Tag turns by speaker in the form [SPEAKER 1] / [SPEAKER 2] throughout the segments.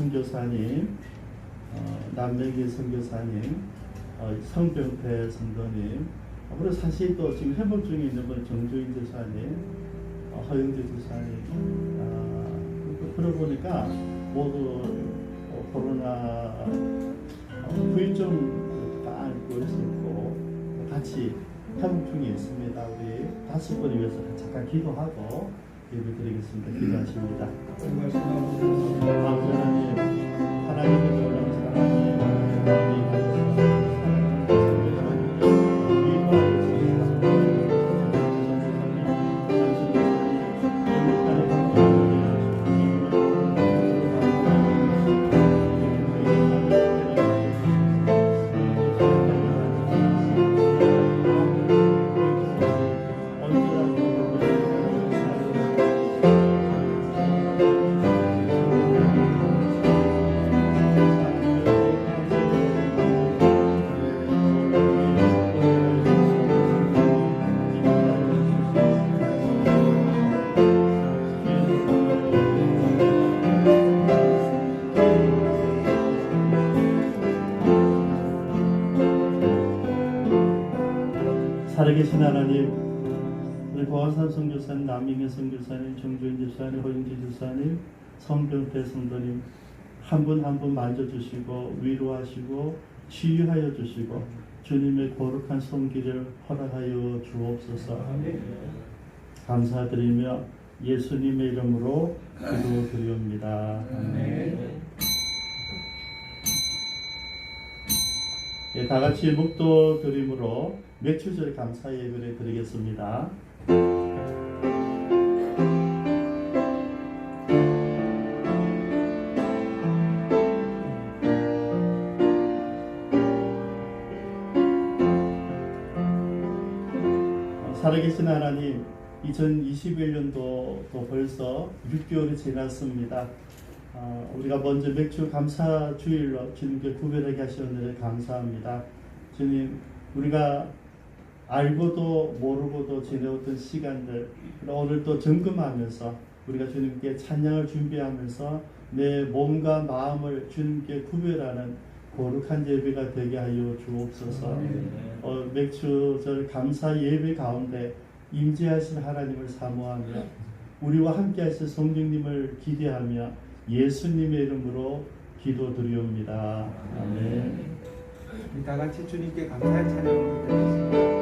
[SPEAKER 1] 선교사님, 남명희 선교사님, 성병태 성도님, 그리고 사실 또 지금 회복 중에 있는 분 정주인 교사님, 허영재 교사님, 그러고 보니까 모두 코로나 후유증 다 앓고 있었고 같이 회복 중에 있습니다. 우리 5분을 위해서 잠깐 기도하고 예배드리겠습니다. 기도하십니다. 하나님, 하나님의 놀라운 사랑이 살아계신 하나님, 우리 보아산 선교사님, 남민경 선교사님, 정주인 집사님, 허영지 집사님, 성병태 성도님 한 분 한 분 만져주시고 위로하시고 치유하여 주시고 주님의 거룩한 손길을 허락하여 주옵소서. 감사드리며 예수님의 이름으로 기도드리옵니다. 아멘. 예, 다 같이 묵도 드림으로 맥주절 감사 예배를 드리겠습니다. 살아계신 하나님, 2021년도 벌써 6개월이 지났습니다. 우리가 먼저 맥주 감사 주일로 주님께 구별하게 하시는 감사합니다. 주님, 우리가 알고도 모르고도 지내었던 시간들 오늘 또 점검하면서 우리가 주님께 찬양을 준비하면서 내 몸과 마음을 주님께 구별하는 거룩한 예배가 되게 하여 주옵소서. 맥주절 감사 예배 가운데 임재하신 하나님을 사모하며 우리와 함께 하실 성령님을 기대하며 예수님의 이름으로 기도드리옵니다. 아멘.
[SPEAKER 2] 다 같이 주님께 감사의 찬양을 드리겠습니다.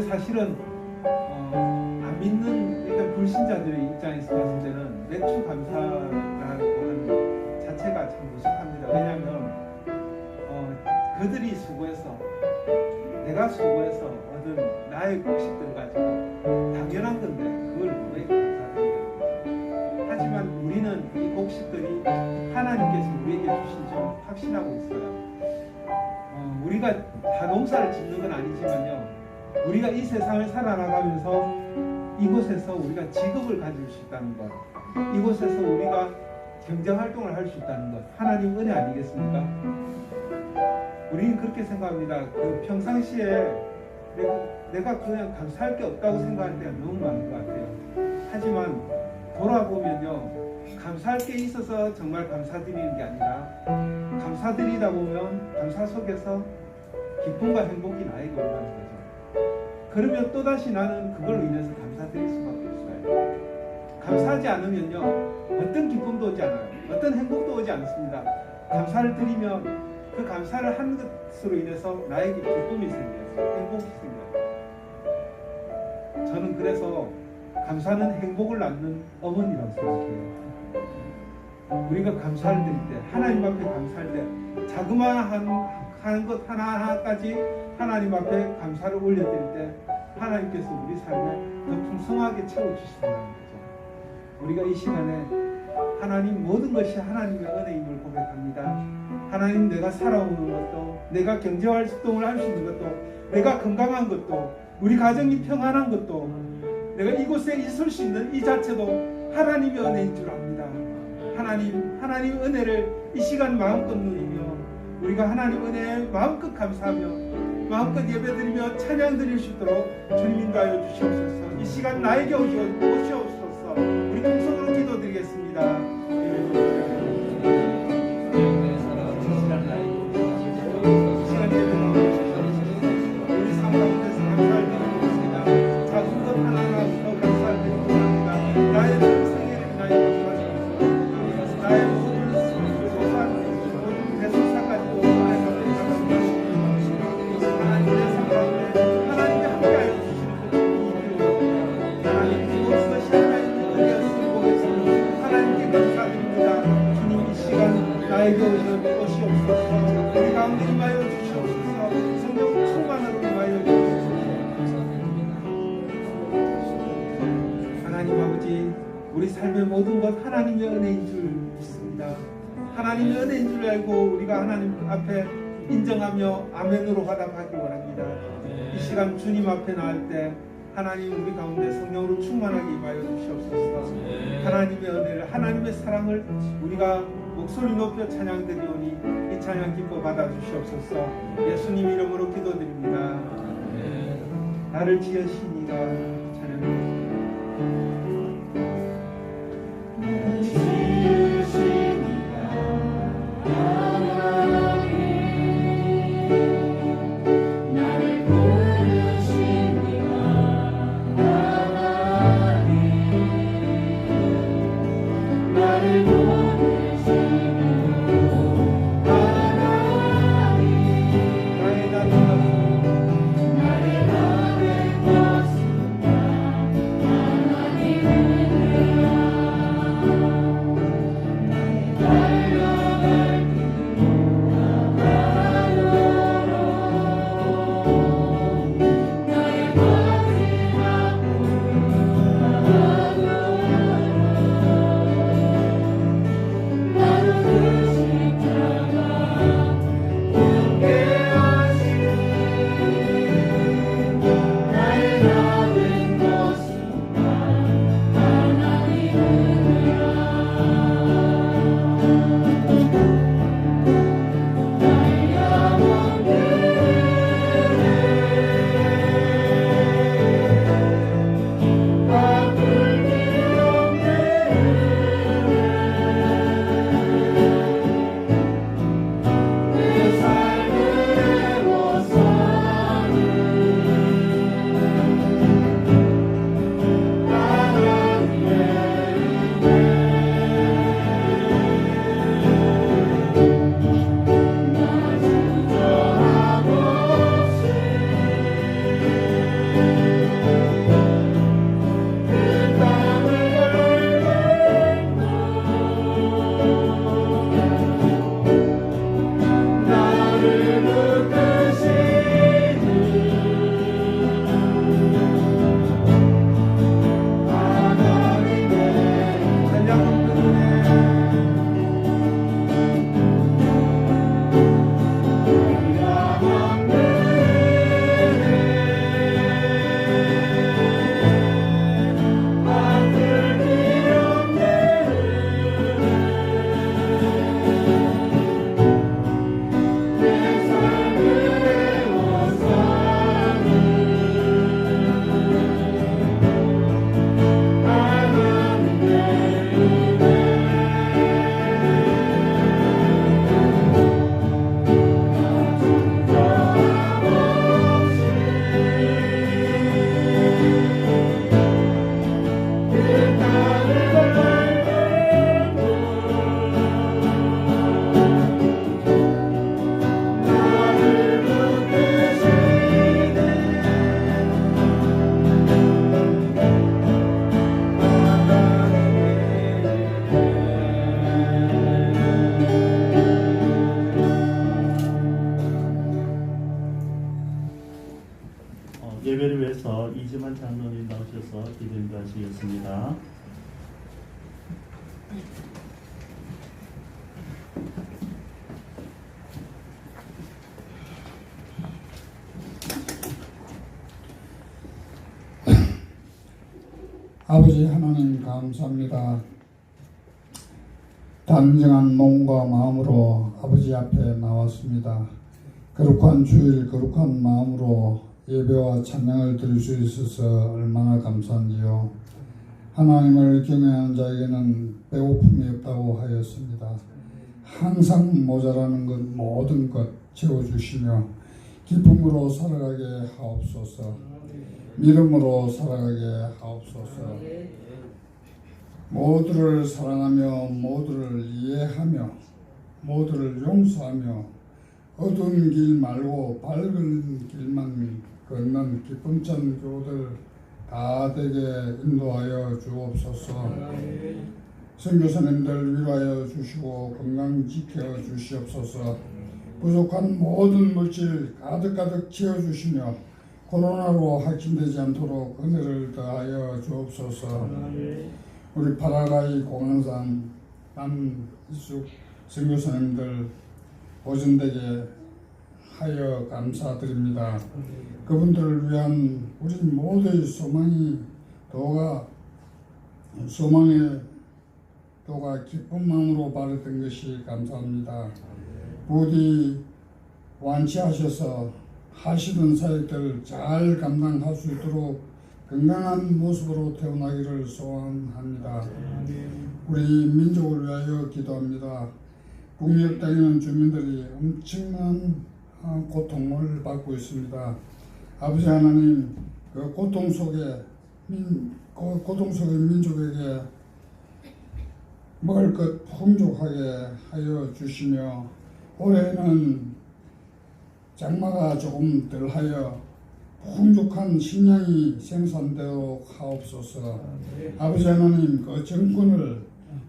[SPEAKER 2] 사실은 안 믿는 일단 불신자들의 입장에서 봤을 때는 매출 감사라고 하는 자체가 참 무섭합니다. 왜냐하면 그들이 수고해서 내가 수고해서 얻은 나의 곡식들 가지고 당연한 건데 그걸 왜 감사드리냐. 하지만 우리는 이 곡식들이 하나님께서 우리에게 주신 줄 확신하고 있어요. 우리가 다 농사를 짓는 건 아니지만요, 우리가 이 세상을 살아나가면서 이곳에서 우리가 직업을 가질 수 있다는 것, 이곳에서 우리가 경제활동을 할 수 있다는 것, 하나님 은혜 아니겠습니까? 우리는 그렇게 생각합니다. 그 평상시에 내가 그냥 감사할 게 없다고 생각할 때가 너무 많은 것 같아요. 하지만 돌아보면요, 감사할 게 있어서 정말 감사드리는 게 아니라 감사드리다 보면 감사 속에서 기쁨과 행복이 나에게 오가는 거죠. 그러면 또다시 나는 그걸로 인해서 감사드릴 수밖에 없어요. 감사하지 않으면요, 어떤 기쁨도 오지 않아요. 어떤 행복도 오지 않습니다. 감사를 드리면 그 감사를 한 것으로 인해서 나에게 기쁨이 생겨요. 행복이 생겨요. 저는 그래서 감사는 행복을 낳는 어머니라고 생각해요. 우리가 감사를 드릴 때, 하나님 앞에 감사할 때, 자그마한 것 하나하나까지 하나님 앞에 감사를 올려드릴 때 하나님께서 우리 삶에 더 풍성하게 채워주신다는 거죠. 우리가 이 시간에 하나님 모든 것이 하나님의 은혜임을 고백합니다. 하나님, 내가 살아오는 것도, 내가 경제활동을 할 수 있는 것도, 내가 건강한 것도, 우리 가정이 평안한 것도, 내가 이곳에 있을 수 있는 이 자체도 하나님의 은혜인 줄 압니다. 하나님 은혜를 이 시간 마음껏 누리며 우리가 하나님 은혜에 마음껏 감사하며 마음껏 예배드리며 찬양 드릴 수 있도록 주님 인도하여 주시옵소서. 이 시간 나에게 오시옵소서. 우리 통성으로 기도드리겠습니다. 나에게 오시옵소서. 우리 가운데 임하여 주시옵소서. 성령 충만으로 임하여 주시옵소서. 하나님 아버지, 우리 삶의 모든 것 하나님의 은혜인 줄 믿습니다. 하나님의 은혜인 줄 알고 우리가 하나님 앞에 인정하며 아멘으로 화답하기 원합니다. 이 시간 주님 앞에 나올 때 하나님 우리 가운데 성령으로 충만하게 임하여 주시옵소서. 하나님의 은혜를, 하나님의 사랑을 우리가 목소리 높여 찬양드리오니 이 찬양 기뻐 받아주시옵소서. 예수님 이름으로 기도드립니다. 나를 지으시니가 찬양드립니다.
[SPEAKER 3] 나의
[SPEAKER 1] 위해서 이지만 장로님 나오셔서 기도 인도하시겠습니다.
[SPEAKER 3] 아버지 하나님 감사합니다. 단정한 몸과 마음으로 아버지 앞에 나왔습니다. 거룩한 주일 거룩한 마음으로 예배와 찬양을 드릴 수 있어서 얼마나 감사한지요. 하나님을 경외하는 자에게는 배고픔이 없다고 하였습니다. 항상 모자라는 것 모든 것 채워주시며 기쁨으로 살아가게 하옵소서. 믿음으로 살아가게 하옵소서. 모두를 사랑하며 모두를 이해하며 모두를 용서하며 어두운 길 말고 밝은 길만 걷는 기쁨찬 교우들 다 되게 인도하여 주옵소서. 선교사님들 위로하여 주시고 건강 지켜 주시옵소서. 부족한 모든 물질 가득가득 채워주시며 코로나로 확진되지 않도록 은혜를 더하여 주옵소서. 우리 파라과이 공항산 남이숙 선교사님들 보존되게 하여 감사드립니다. 그분들을 위한 우리 모두의 소망의 도가 기쁜 마음으로 바랬던 것이 감사합니다. 부디 완치하셔서 하시던 사역들 잘 감당할 수 있도록 건강한 모습으로 태어나기를 소원합니다. 우리 민족을 위하여 기도합니다. 북녘 땅에는 주민들이 엄청난 고통을 받고 있습니다. 아버지 하나님, 그 고통 속에 민족에게 먹을 것 풍족하게 하여 주시며 올해는 장마가 조금 덜하여 풍족한 식량이 생산되도록 하옵소서. 아버지 하나님, 그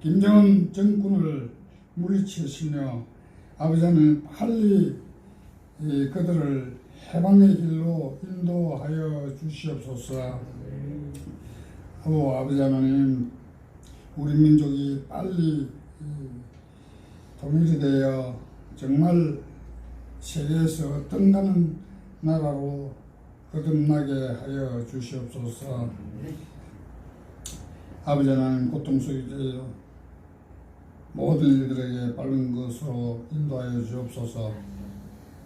[SPEAKER 3] 김정은 정권을 물리치시며 아버지 하나님 빨리 그들을 해방의 길로 인도하여 주시옵소서. 아버지 하나님, 우리 민족이 빨리 통일이 되어 정말 세계에서 뜬가는 나라로 거듭나게 하여 주시옵소서. 아버지 하나님, 고통 속에 모든 이들에게 빠른 것으로 인도하여 주옵소서.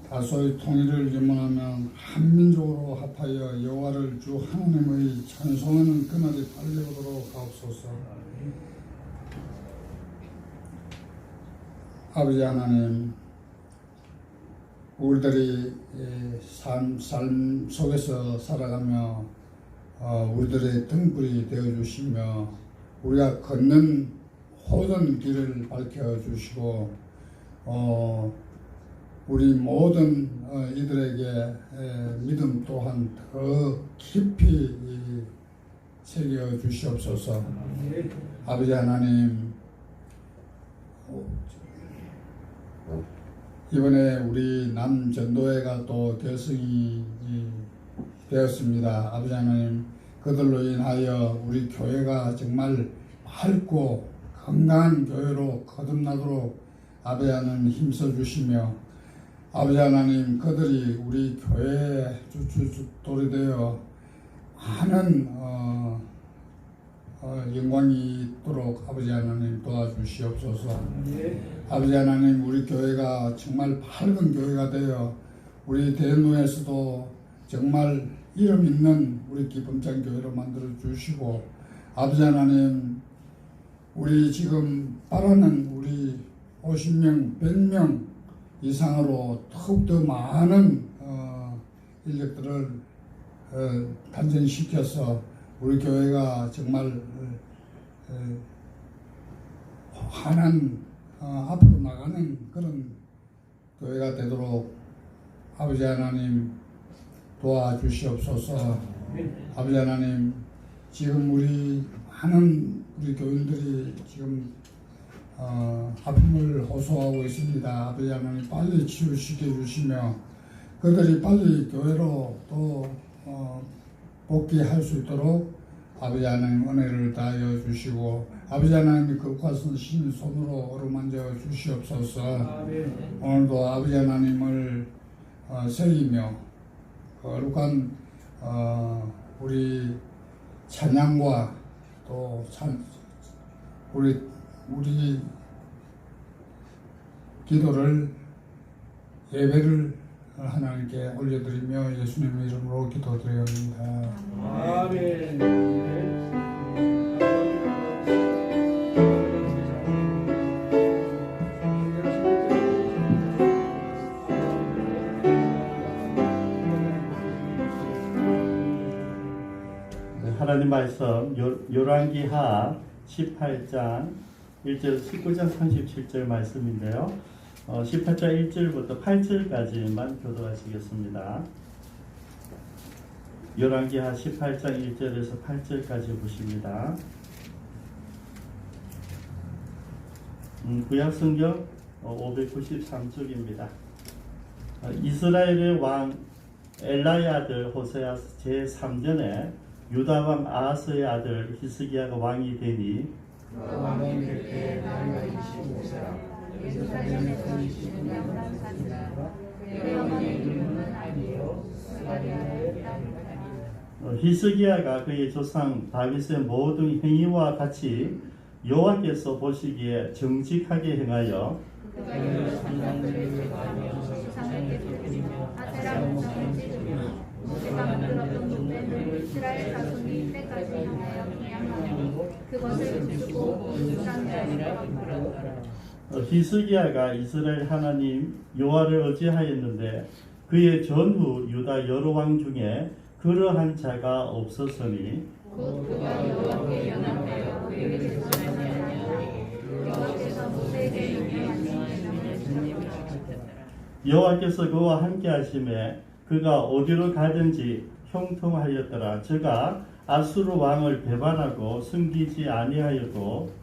[SPEAKER 3] 다소의 통일을 염원하면 한민족으로 합하여 여호와를 주 하나님의 찬송하는 그날이 빨리 오도록 하옵소서. 아버지 하나님, 우리들이 삶 속에서 살아가며 우리들의 등불이 되어주시며 우리가 걷는 모든 길을 밝혀주시고 우리 모든 이들에게 믿음 또한 더 깊이 새겨 주시옵소서. 아버지 하나님, 이번에 우리 남전도회가 또 결성이 되었습니다. 아버지 하나님, 그들로 인하여 우리 교회가 정말 밝고 건강한 교회로 거듭나도록 아버지 하나님 힘써 주시며 아버지 하나님, 그들이 우리 교회의 주춧돌이 되어 많은 영광이 있도록 아버지 하나님 도와주시옵소서. 아버지 하나님, 우리 교회가 정말 밝은 교회가 되어 우리 대노에서도 정말 이름 있는 우리 기쁨찬 교회로 만들어 주시고 아버지 하나님, 우리 지금 바라는 우리 50명, 100명 이상으로 더욱더 많은 인력들을 탄생시켜서 우리 교회가 정말 환한 앞으로 나가는 그런 교회가 되도록 아버지 하나님 도와주시옵소서. 아버지 하나님, 지금 우리 많은 우리 교인들이 지금 아픔을 호소하고 있습니다. 아버지 하나님, 빨리 치유시켜 주시며 그들이 빨리 교회로 또 복귀할 수 있도록 아버지 하나님 은혜를 다하여 주시고 아버지 하나님이 거룩하신 손으로 어루만져 주시옵소서.
[SPEAKER 2] 아멘.
[SPEAKER 3] 오늘도 아버지 하나님을 새기며 거룩한 우리 찬양과 또 우리 기도를 예배를 하나님께 올려드리며 예수님의 이름으로 기도드립니다.
[SPEAKER 2] 아멘.
[SPEAKER 1] 하나님 말씀 열왕기하 18장 1절 19장 37절 말씀인데요. 18장 1절부터 8절까지만 교도하시겠습니다. 열왕기하 18장 1절에서 8절까지 보십니다. 구약성경 593쪽입니다. 이스라엘의 왕 엘라의 아들 호세아 제3년에 유다왕 아하스의 아들 히스기야가 왕이 되니
[SPEAKER 4] 왕이 될 때 나이가 25세라. 예루살렘에서 20년 살았으나 그의 어머니의 이름은 아비요 스가랴의 딸이라.
[SPEAKER 1] 히스기야가 그의 조상 다윗의 모든 행위와 같이 여호와께서 보시기에 정직하게 행하여
[SPEAKER 4] 그들을 산당들을 제거하며 수상에게 드리며 아세라 목상을 찢으며 모세가 만들었던 족대를 이스라엘 자손이 이때까지 향하여 경향하며 그것을 부수고 수상이 아니라 이끌었더라.
[SPEAKER 1] 히스기야가 이스라엘 하나님 여호와를 의지하였는데 그의 전후 유다 여러 왕 중에 그러한 자가 없었으니
[SPEAKER 4] 곧 그가 여호와께 연합하여 그에게 제사하지 아니하고 여호와께서 모세에게 명령하신 주님을 지켰더라.
[SPEAKER 1] 여호와께서 그와 함께 하심에 그가 어디로 가든지 형통하였더라. 저가 아수르 왕을 배반하고 숨기지 아니하여도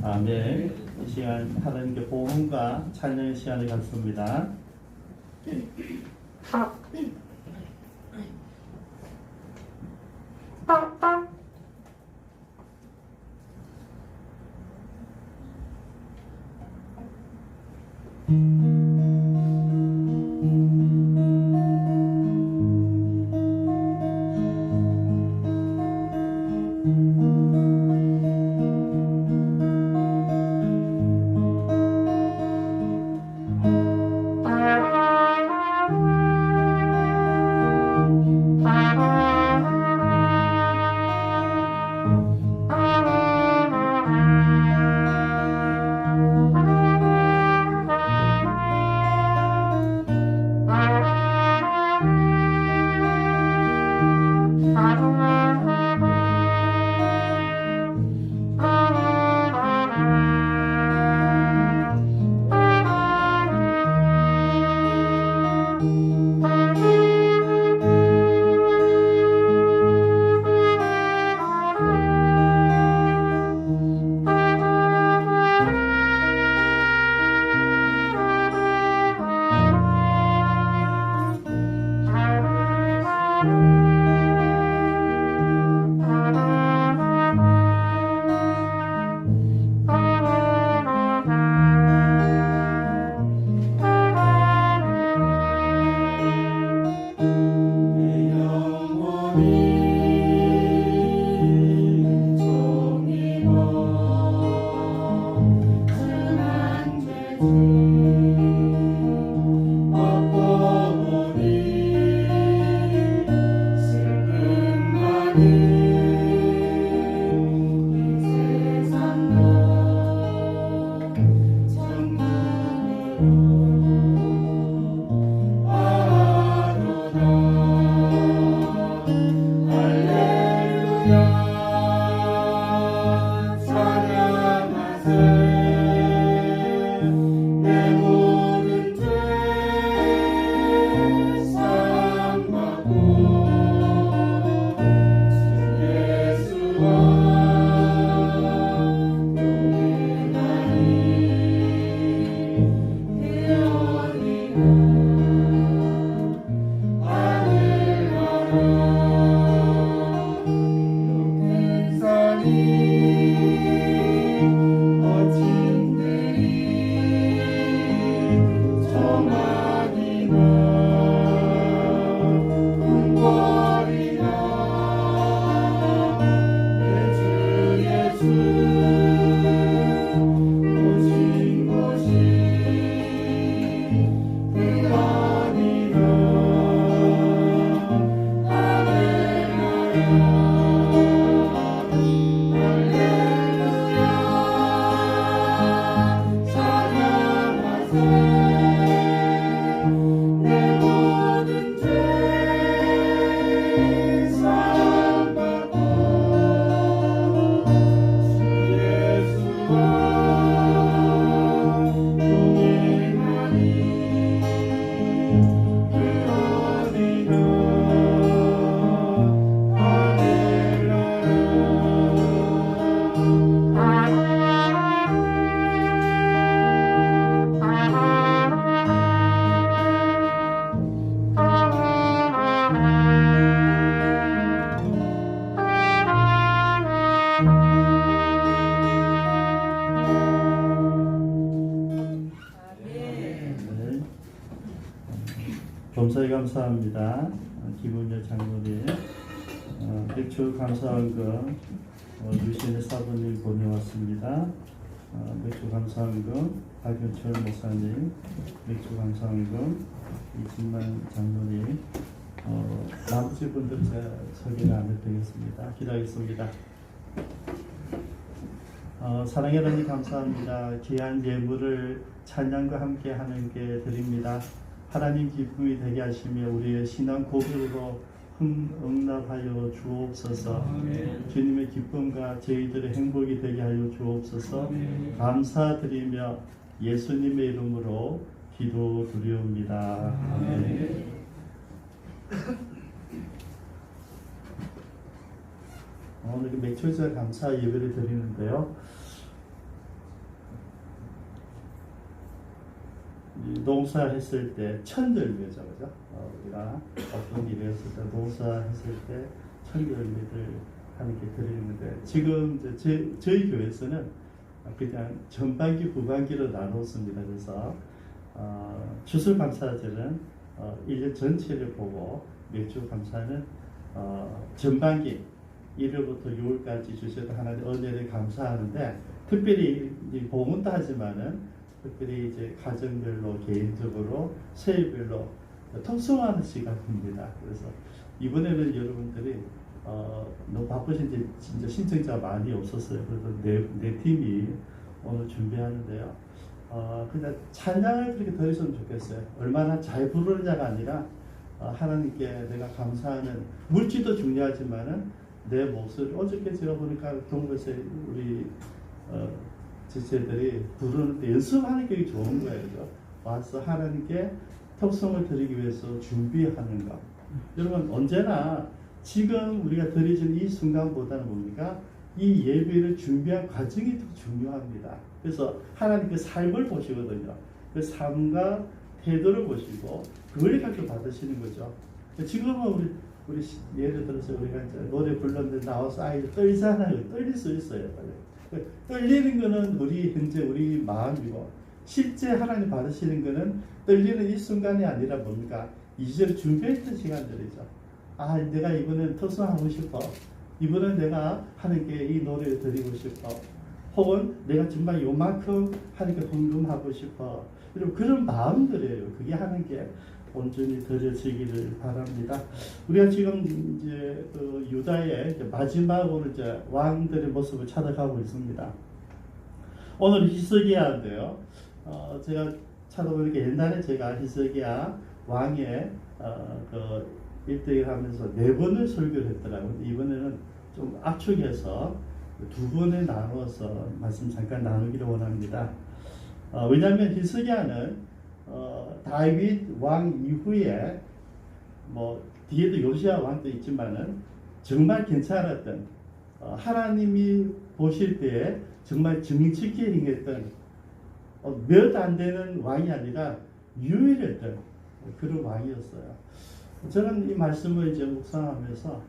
[SPEAKER 1] 아멘. 이 시간 하나님께 복음과 찬양의 시간을 갖습니다. 범사에 감사합니다. 김은재 장로님, 맥주 감사원금 유신의 사부님 보내왔습니다. 맥주 감사원금 박윤철 목사님, 맥주 감사원금 이진만 장로님, 나머지 분들 제가 소개를 안 해드리겠습니다. 기도하겠습니다. 사랑의 하나님 감사합니다. 귀한 예물을 찬양과 함께 하는 게 드립니다. 하나님 기쁨이 되게 하시며 우리의 신앙 고백으로 응답하여 주옵소서. 주님의 기쁨과 저희들의 행복이 되게 하여 주옵소서. 감사드리며 예수님의 이름으로 기도드리옵니다. 아멘. 오늘 맥주절 감사 예배를 드리는데요. 농사했을 때 천절미죠, 그죠? 우리가 어떤 일을 했을 때 농사했을 때 천절미를 하는 게 드리는데 지금 이제 저희 교회에서는 그냥 전반기, 후반기로 나눴습니다. 그래서 추수감사절은 1년 전체를 보고 맥주 감사는 전반기 1월부터 6월까지 주셔서 하나님 은혜를 감사하는데 특별히 봉헌도 하지만은 특별히 이제 가정별로 개인적으로 세일별로 통성하는 시간입니다. 그래서 이번에는 여러분들이 너무 바쁘신지 진짜 신청자가 많이 없었어요. 그래서 네 팀이 오늘 준비하는데요. 그냥 찬양을 그렇게 들으셨으면 좋겠어요. 얼마나 잘 부르느냐가 아니라 하나님께 내가 감사하는 물질도 중요하지만은 내 목소리 어저께 제가 보니까 동부에서 우리 지체들이 부르는데 연습하는 게 좋은 거예요. 그죠? 와서 하나님께 턱성을 드리기 위해서 준비하는 것. 여러분 언제나 지금 우리가 드리는 이 순간보다는 뭡니까? 이 예배를 준비한 과정이 더 중요합니다. 그래서 하나님 그 삶을 보시거든요. 그 삶과 태도를 보시고 그걸 갖고 받으시는 거죠. 지금은 우리 예를 들어서 우리가 이제 노래 불렀는데 나와서 아이들 떨잖아요. 떨릴 수 있어요. 떨리는 거는 우리 마음이고 실제 하나님 받으시는 거는 떨리는 이 순간이 아니라 뭡니까? 이제를 준비했던 시간들이죠. 내가 이번엔 특성하고 싶어. 이번엔 내가 하나님께 이 노래를 드리고 싶어. 혹은 내가 정말 요만큼 하나님께 헌금하고 싶어. 여러분 그런 마음들이에요. 그게 하나님께 온전히 드려지기를 바랍니다. 우리가 지금 이제 유다의 이제 마지막으로 이제 왕들의 모습을 찾아가고 있습니다. 오늘 히스기야인데요. 제가 찾아보니까 옛날에 제가 히스기야 왕의 일대를 하면서 4번을 설교를 했더라고요. 이번에는 좀 압축해서 2번에 나누어서 말씀 잠깐 나누기를 원합니다. 왜냐하면 히스기야는 다윗 왕 이후에 뭐 뒤에도 요시야 왕도 있지만은 정말 괜찮았던 하나님이 보실 때에 정말 정직히 행했던 몇 안 되는 왕이 아니라 유일했던 그런 왕이었어요. 저는 이 말씀을 이제 묵상하면서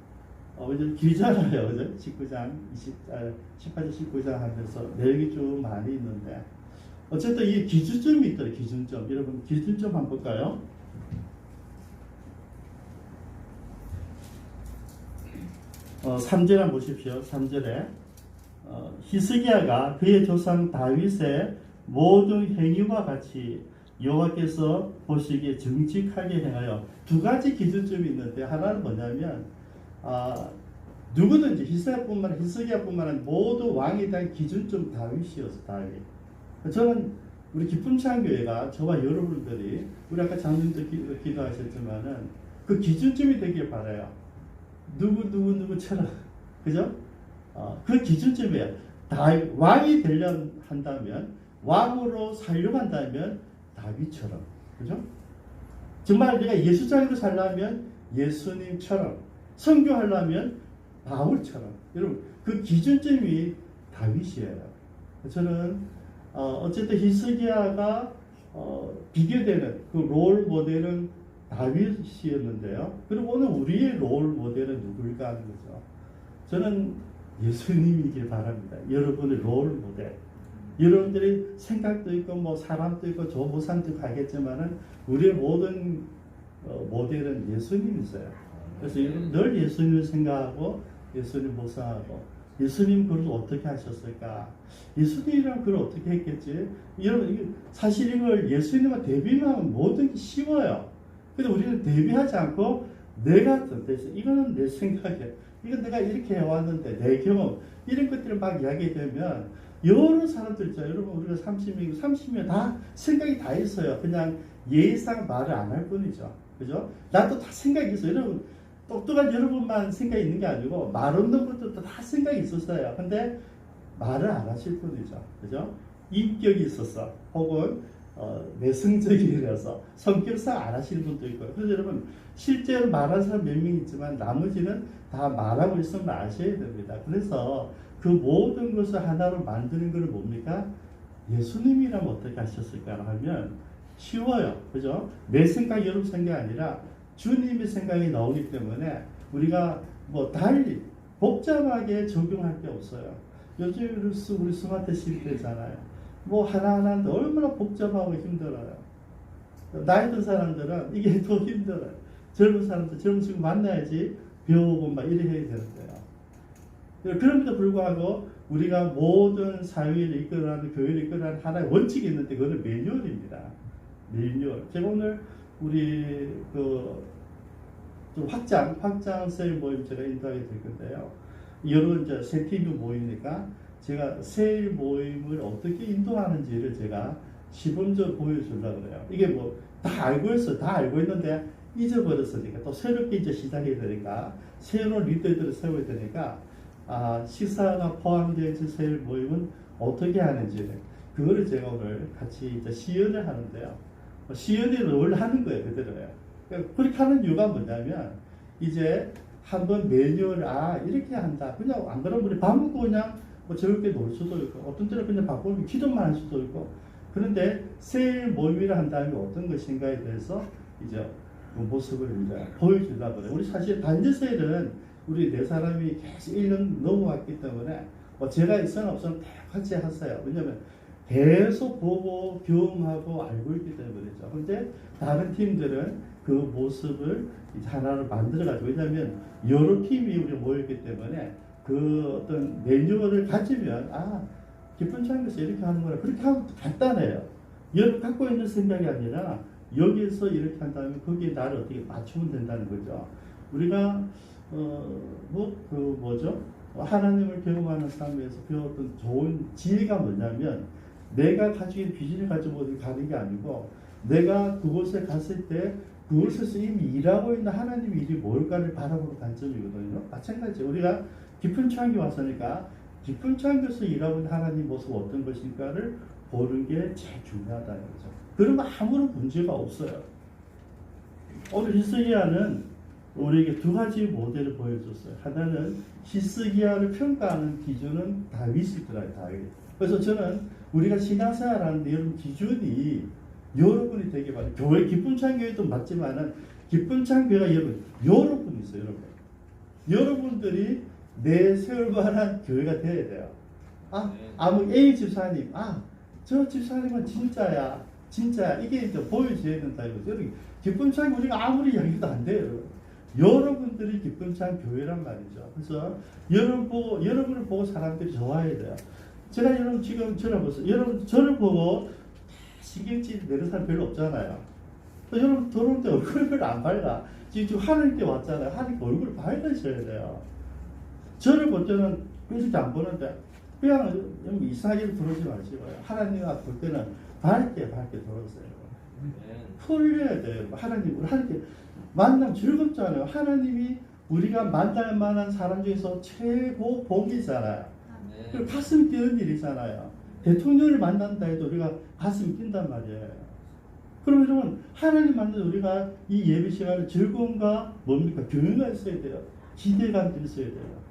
[SPEAKER 1] 이제 길잖아요. 18장 19장 하면서 내용이 좀 많이 있는데 어쨌든 이 기준점이 있더라고요. 기준점. 여러분 기준점 한번 볼까요? 어, 3절 한번 보십시오. 3절에 히스기야가 그의 조상 다윗의 모든 행위와 같이 여호와께서 보시기에 정직하게 행하여 2가지 기준점이 있는데 하나는 뭐냐면 누구든지 히스기야뿐만 아니라 모두 왕에 대한 기준점 다윗이었어. 다윗. 저는 우리 기쁨찬교회가 저와 여러분들이 우리 아까 장님도 기도하셨지만은 그 기준점이 되길 바라요. 누구처럼 그죠? 그 기준점이에요. 왕이 되려 한다면 왕으로 살려고 한다면 다윗처럼 그죠? 정말 우리가 예수장으로 살려면 예수님처럼 선교하려면 바울처럼 여러분 그 기준점이 다윗이에요. 저는 어쨌든 히스기야가 비교되는 그 롤 모델은 다윗이었는데요. 그리고 오늘 우리의 롤 모델은 누굴까 하는 거죠. 저는 예수님이길 바랍니다. 여러분의 롤 모델. 여러분들이 생각도 있고 뭐 사람도 있고 조부상도 가겠지만은 우리의 모든 모델은 예수님이세요. 그래서 늘 예수님을 생각하고 예수님 묵상하고 예수님 글을 어떻게 하셨을까? 예수님이랑 글을 어떻게 했겠지? 여러분 사실 이걸 예수님과 대비하면 모든 게 쉬워요. 근데 우리는 대비하지 않고 내가 뜻해서 이거는 내 생각이야. 이건 내가 이렇게 해왔는데 내 경험 이런 것들을 막 이야기되면 여러 사람들 있잖아요. 여러분 우리가 30명 다 생각이 다 있어요. 그냥 예의상 말을 안 할 뿐이죠. 그죠? 나도 다 생각이 있어요. 여러분 똑똑한 여러분만 생각이 있는 게 아니고 말 없는 분들도 다 생각이 있었어요. 근데 말을 안 하실 뿐이죠. 그죠? 인격이 있어서 혹은 내성적이라서 성격상 안 하시는 분도 있고요. 그래서 여러분 실제로 말하는 사람 몇 명 있지만 나머지는 다 말하고 있으면 아셔야 됩니다. 그래서 그 모든 것을 하나로 만드는 것은 뭡니까? 예수님이라면 어떻게 하셨을까 하면 쉬워요. 그죠? 내 생각, 여러분 생각이 아니라 주님의 생각이 나오기 때문에 우리가 뭐 달리 복잡하게 적용할 게 없어요. 요즘 우리 스마트 시대잖아요. 뭐 하나하나 얼마나 복잡하고 힘들어요. 나이 든 사람들은 이게 더 힘들어요. 젊은 사람들, 젊은 친구 만나야지 배우고 막 이래 해야 되는데요. 그럼에도 불구하고 우리가 모든 사회를 이끌어가는 교회를 이끌어가는 하나의 원칙이 있는데 그거는 매뉴얼입니다. 매뉴얼. 제가 오늘 우리 좀 확장 세일 모임 제가 인도하게 될 건데요. 여러 이제 새 팀이 모이니까 제가 세일 모임을 어떻게 인도하는지를 제가 시범적으로 보여주려고 그래요. 이게 뭐 다 알고 있어, 다 알고 있는데 잊어버렸으니까 또 새롭게 이제 시작해야 되니까 새로운 리더들을 세워야 되니까 식사가 포함되어 있는 세일 모임은 어떻게 하는지 그거를 제가 오늘 같이 이제 시연을 하는데요. 시연을 원래 하는 거예요, 그대로요. 그렇게 하는 이유가 뭐냐면 이제 한번 매뉴얼 이렇게 한다. 그냥 안 그러면 우리 밥 먹고 그냥 뭐 즐겁게 놀 수도 있고 어떤 때는 그냥 바꾸면 기도만 할 수도 있고 그런데 세일 모임을 한 다음에 어떤 것인가에 대해서 이제 그 모습을 이제 보여주려고 그래요. 우리 사실 단지 세일은 우리 네 사람이 계속 1년 넘어왔기 때문에 뭐 제가 있으나 없으나 다 같이 하세요. 왜냐면 계속 보고 경험하고 알고 있기 때문이죠. 그런데 다른 팀들은 그 모습을 이제 하나로 만들어가지고 왜냐하면 여러 팀이 우리 모였기 때문에 그 어떤 매뉴얼을 가지면 기쁜 창에서 이렇게 하는 거라 그렇게 하면 간단해요. 여러분 갖고 있는 생각이 아니라 여기에서 이렇게 한다면 거기에 나를 어떻게 맞추면 된다는 거죠. 우리가 하나님을 경험하는 삶에서 배웠던 좋은 지혜가 뭐냐면 내가 가지고 있는 비전을 가지고 가는 게 아니고 내가 그곳에 갔을 때 그곳에서 이미 일하고 있는 하나님의 일이 뭘까를 바라보는 관점이거든요. 마찬가지죠. 우리가 깊은 창에 왔으니까 깊은 창에서 일하고 있는 하나님 모습 어떤 것인가를 보는 게 제일 중요하다는 거죠. 그러면 아무런 문제가 없어요. 오늘 히스기야는 우리에게 두 가지 모델을 보여줬어요. 하나는 히스기야를 평가하는 기준은 다윗이더라고요. 다윗. 그래서 저는 우리가 신앙생활 하는데 여러분 기준이 여러분이 되게 많아요. 교회 기쁜 창 교회도 맞지만은 기쁜 창 교회가 여러 분 있어요. 여러분들이 내 세울 만한 교회가 돼야 돼요. A 집사님, 저 집사님은 진짜야. 이게 이제 보여줘야 된다 이거죠. 기쁜 창 우리가 아무리 이야기도 안 돼요. 여러분들이 기쁜 창 교회란 말이죠. 그래서 여러분을 보고 사람들이 좋아해야 돼요. 제가 여러분 지금 저를 보세요. 여러분 저를 보고 신경질 내는 사람 별로 없잖아요. 여러분 들어올 때 얼굴 별로 안 밝아. 지금 하늘께 왔잖아요. 하늘께 얼굴 밝으셔야 돼요. 저를 볼 때는 그렇게 안 보는데 그냥 이상하게 들어오지 마시고요. 하나님 앞 볼 때는 밝게 들어오세요. 흘려야 돼요. 하나님 만남 즐겁잖아요. 하나님이 우리가 만날 만한 사람 중에서 최고 복이잖아요. 그리고 가슴 뛰는 일이잖아요. 대통령을 만난다 해도 우리가 가슴이 뛴단 말이에요. 그럼 여러분 하나님 만나서 우리가 이 예배 시간을 즐거움과 뭡니까? 교회가 있어야 돼요. 기대감도 있어야 돼요.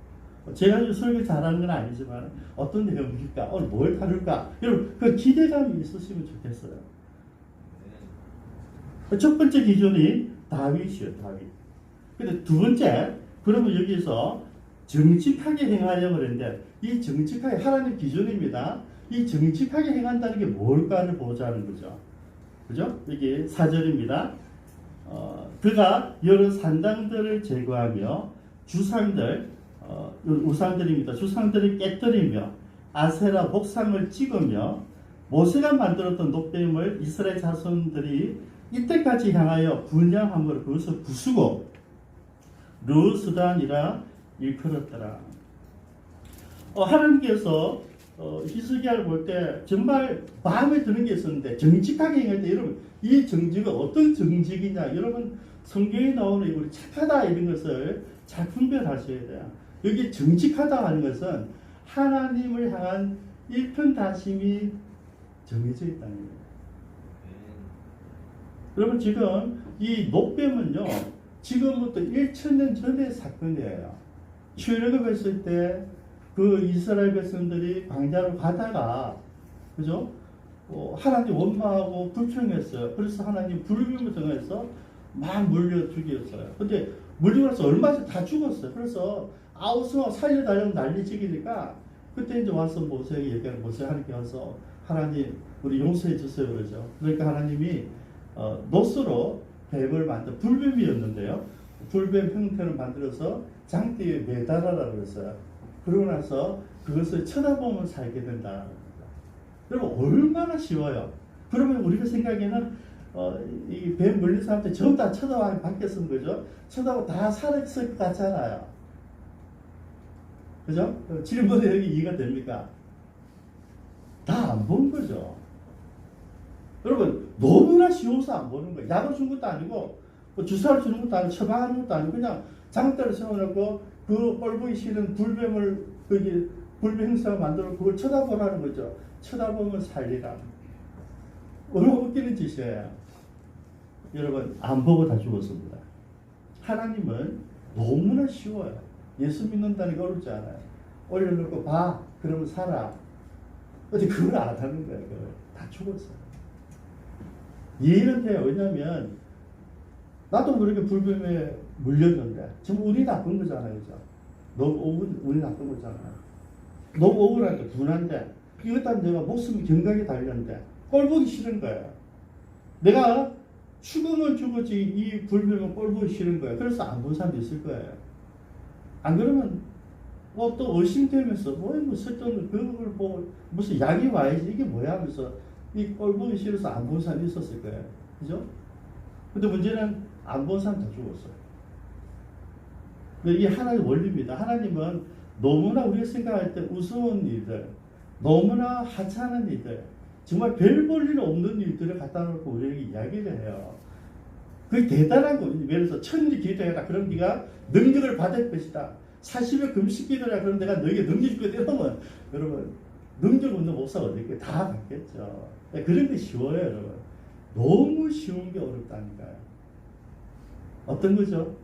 [SPEAKER 1] 제가 설교 잘하는 건 아니지만 어떤 내용일까? 오늘 뭘 다룰까? 여러분 그 기대감이 있으시면 좋겠어요. 첫 번째 기준이 다윗이요. 다윗. 근데 두 번째 그러면 여기서 정직하게 행하려고 그랬는데 이 정직하게 하나님 기준입니다. 이 정직하게 행한다는 게 뭘까를 보자는 거죠. 그죠? 여기 4절입니다. 그가 여러 산당들을 제거하며 주상들, 우상들입니다. 주상들을 깨뜨리며 아세라 목상을 찍으며 모세가 만들었던 녹뱀을 이스라엘 자손들이 이때까지 향하여 분양함으로 그것을 부수고 르수단이라 일컬었더라. 하나님께서 히스기야를 볼 때 정말 마음에 드는 게 있었는데 정직하게 행할 때 여러분 이 정직은 어떤 정직이냐 여러분 성경에 나오는 우리 착하다 이런 것을 잘 분별하셔야 돼요. 여기 정직하다 하는 것은 하나님을 향한 일편단심이 정해져 있다는 거예요. 여러분 지금 이 녹뱀은요 지금부터 1000년 전의 사건이에요. 출애굽했을 때 그 이스라엘 백성들이 광야로 가다가 그죠? 하나님 원망하고 불평했어요. 그래서 하나님 불금을 정해서 막 물려 죽였어요. 근데 물리고 얼마 전에 다 죽었어요. 그래서 아우성하고 살려달라고 난리치기니까 그때 이제 와서 모세에게 얘기하는 모세 하나님께 와서 하나님 우리 용서해 주세요 그러죠. 그러니까 하나님이 노스로 뱀을 만들 불뱀이었는데요. 불뱀 형태를 만들어서 장대에 매달아라 그랬어요. 그러고 나서 그것을 쳐다보면 살게 된다. 여러분 얼마나 쉬워요. 그러면 우리가 생각에는 이 뱀 물린 사람들 전부 다 쳐다보고 바뀌었은 거죠. 쳐다보고 다 살았을 것 같잖아요. 그죠? 질문이 여기 이해가 됩니까? 다 안 본 거죠. 여러분 너무나 쉬워서 안 보는 거예요. 약을 준 것도 아니고 주사를 주는 것도 아니고 처방하는 것도 아니고 그냥 장대를 세워놓고 그 꼴보기 싫은 불뱀을 거기 불뱀 행사가 만들어 그걸 쳐다보라는 거죠. 쳐다보면 살리라. 얼마나 웃기는 짓이에요. 여러분 안 보고 다 죽었습니다. 하나님은 너무나 쉬워요. 예수 믿는다는 게 어렵지 않아요. 올려놓고 봐 그러면 살아. 근데 그걸 안 하는 거예요. 그걸. 다 죽었어요. 이해는 돼요. 왜냐하면 나도 모르게 불뱀에 물렸는데 지금 운이 나쁜 거잖아요. 그죠? 너무 운이 나쁜 거잖아요. 너무 억울한데 분한데 이것 때문에 내가 목숨이 경각에 달렸는데 꼴 보기 싫은 거예요. 내가 죽으면 죽었지 이 불뱀은 꼴 보기 싫은 거예요. 그래서 안 본 사람도 있을 거예요. 안 그러면 또 의심되면서 뭐 쓸데없는 그걸 뭐 무슨 약이 와야지 이게 뭐야 하면서 이 꼴 보기 싫어서 안 본 사람이 있었을 거예요. 그죠? 근데 문제는 안 본 사람 다 죽었어요. 이게 하나의 원리입니다. 하나님은 너무나 우리가 생각할 때 우스운 일들, 너무나 하찮은 일들, 정말 별 볼 일 없는 일들을 갖다 놓고 우리에게 이야기를 해요. 그게 대단한 거예요. 예를 들어서 천일이 기도해라. 그럼 네가 능력을 받을 것이다. 40일 금식 기도해라. 그럼 내가 너에게 능력 줄 거다. 이러면 여러분 능력 없는 목사가 어디 있겠어요? 다 받겠죠. 그런 게 쉬워요. 여러분. 너무 쉬운 게 어렵다니까요. 어떤 거죠?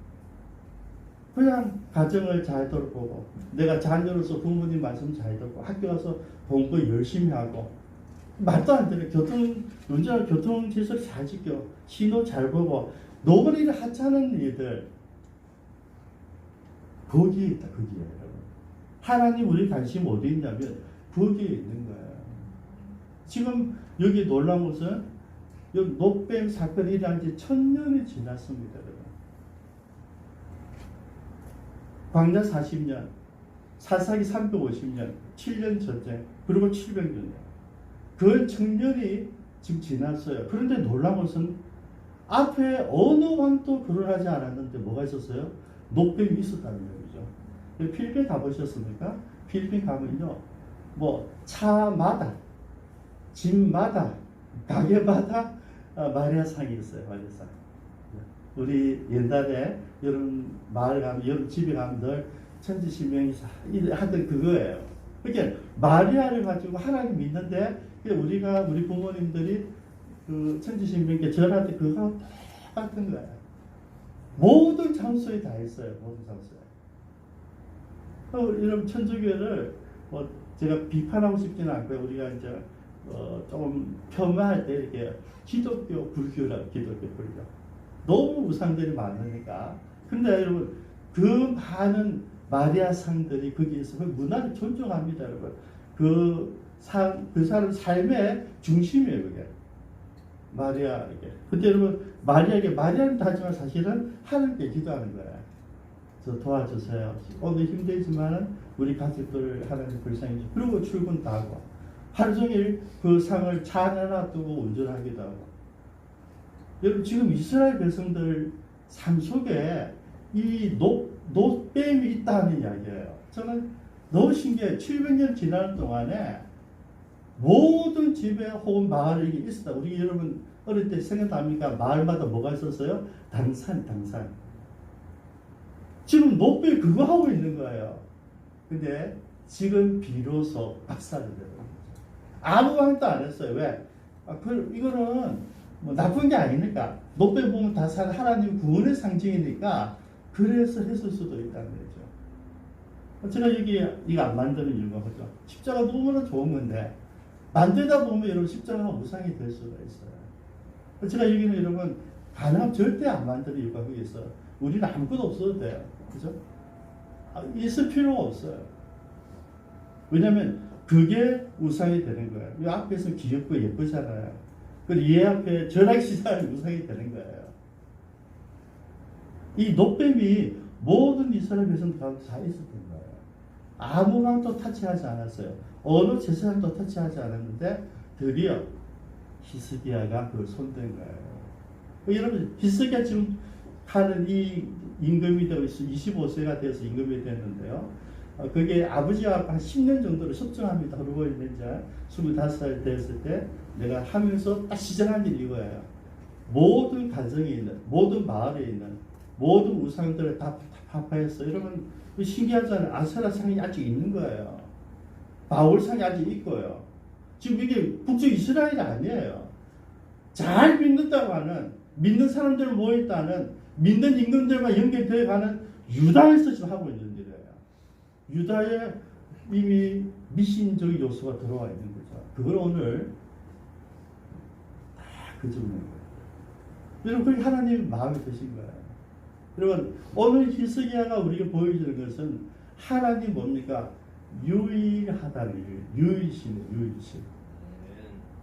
[SPEAKER 1] 그냥 가정을 잘 돌보고 내가 자녀로서 부모님 말씀 잘 듣고 학교 가서 공부 열심히 하고 말도 안 되는 운전하는 교통질서를 잘 지켜 신호 잘 보고 너무나 이런 하찮은 일들 거기에 있다. 거기에 여러분. 하나님 우리 관심 어디 있냐면 거기에 있는 거예요. 지금 여기 놀라운 것은 여기 녹뱀 사건이 일어난 지 1000년이 지났습니다. 여러분. 광야 40년, 사사기 350년, 7년 전쟁, 그리고 700년. 그 청년이 지금 지났어요. 그런데 놀라운 것은 앞에 어느 왕도 결혼하지 않았는데 뭐가 있었어요? 녹뱀이 있었다는 얘기죠. 필리핀 가보셨습니까? 필리핀 가면요, 뭐 차마다, 집마다, 가게마다 마리아상이 있어요. 마리아상. 우리 옛날에 여러분 마을 가면 여러분 집에 가면 늘 천지신명이 하던 그거예요. 그러니까 마리아를 가지고 하나님 믿는데 우리가 우리 부모님들이 그 천지신명께 절할 때 그거 똑같은 거예요. 모든 장소에 다 있어요. 모든 장소에. 이런 천주교를 뭐 제가 비판하고 싶지는 않고요. 우리가 이제 조금 폄하할 때 이렇게 기독교, 불교라 기독교, 불교. 너무 우상들이 많으니까. 근데 여러분 그 많은 마리아 상들이 거기에서 그 문화를 존중합니다, 여러분. 그 사람 삶의 중심이에요, 그게. 마리아에게. 근데 여러분 마리아는 하지만 사실은 하나님께 기도하는 거야. 저 도와주세요. 오늘 힘들지만 우리 가족들 하나님 불쌍히 주시고 그리고 출근 다 하고 하루 종일 그 상을 차 안에 놔두고 운전하기도 하고. 여러분 지금 이스라엘 백성들 삶 속에 이 노뱀이 있다는 이야기예요. 저는 너무 신기해요. 700년 지나는 동안에 모든 집에 혹은 마을에 이게 있었다. 우리 여러분 어릴 때 생각납니까? 마을마다 뭐가 있었어요? 당산. 지금 노뱀이 그거 하고 있는 거예요. 근데 지금 비로소 박살을 내요. 아무 말도 안 했어요. 왜? 이거는 뭐 나쁜 게 아니니까. 노뱀 보면 다 하나님 구원의 상징이니까 그래서 했을 수도 있다는 거죠. 제가 이거 안 만드는 이유가 그죠? 십자가 너무나 좋은 건데 만들다 보면 여러분 십자가가 우상이 될 수가 있어요. 제가 여기는 여러분 가능하면 절대 안 만드는 이유가 그게 있어요. 우리는 아무것도 없어도 돼요. 그죠? 있을 필요가 없어요. 왜냐하면 그게 우상이 되는 거예요. 이 앞에서 귀엽고 예쁘잖아요. 그리고 얘 앞에 전학시장이 우상이 되는 거예요. 이 노뱀이 모든 이스라엘 백성들 가운데 다 있었던 거예요. 아무 망도 터치하지 않았어요. 어느 제사장도 터치하지 않았는데 드디어 히스기야가 그걸 손댄 거예요. 여러분 히스기야 지금 하는 이 임금이 되어 있어 25세가 돼서 임금이 됐는데요. 그게 아버지와 한 10년 정도를 숙종합니다. 그러고 있는 자 25살 됐을 때 내가 하면서 딱 시작한 일이 이거예요. 모든 가정에 있는 모든 마을에 있는 모든 우상들을 다 파파했어. 여러분 신기하잖아요. 아세라상이 아직 있는 거예요. 바울상이 아직 있고요. 지금 이게 북쪽 이스라엘이 아니에요. 잘 믿는다고 하는 믿는 사람들 모여있다는 믿는 임금들과 연결되어가는 유다에서 지금 하고 있는 일이에요. 유다에 이미 미신적인 요소가 들어와 있는 거죠. 그걸 오늘 다 그쳐놓은 거예요. 여러분 그게 하나님 마음에 드신 거예요. 여러분 오늘 히스기야가 우리에게 보여주는 것은 하나님 뭡니까? 유일하다는 거예요. 유일신.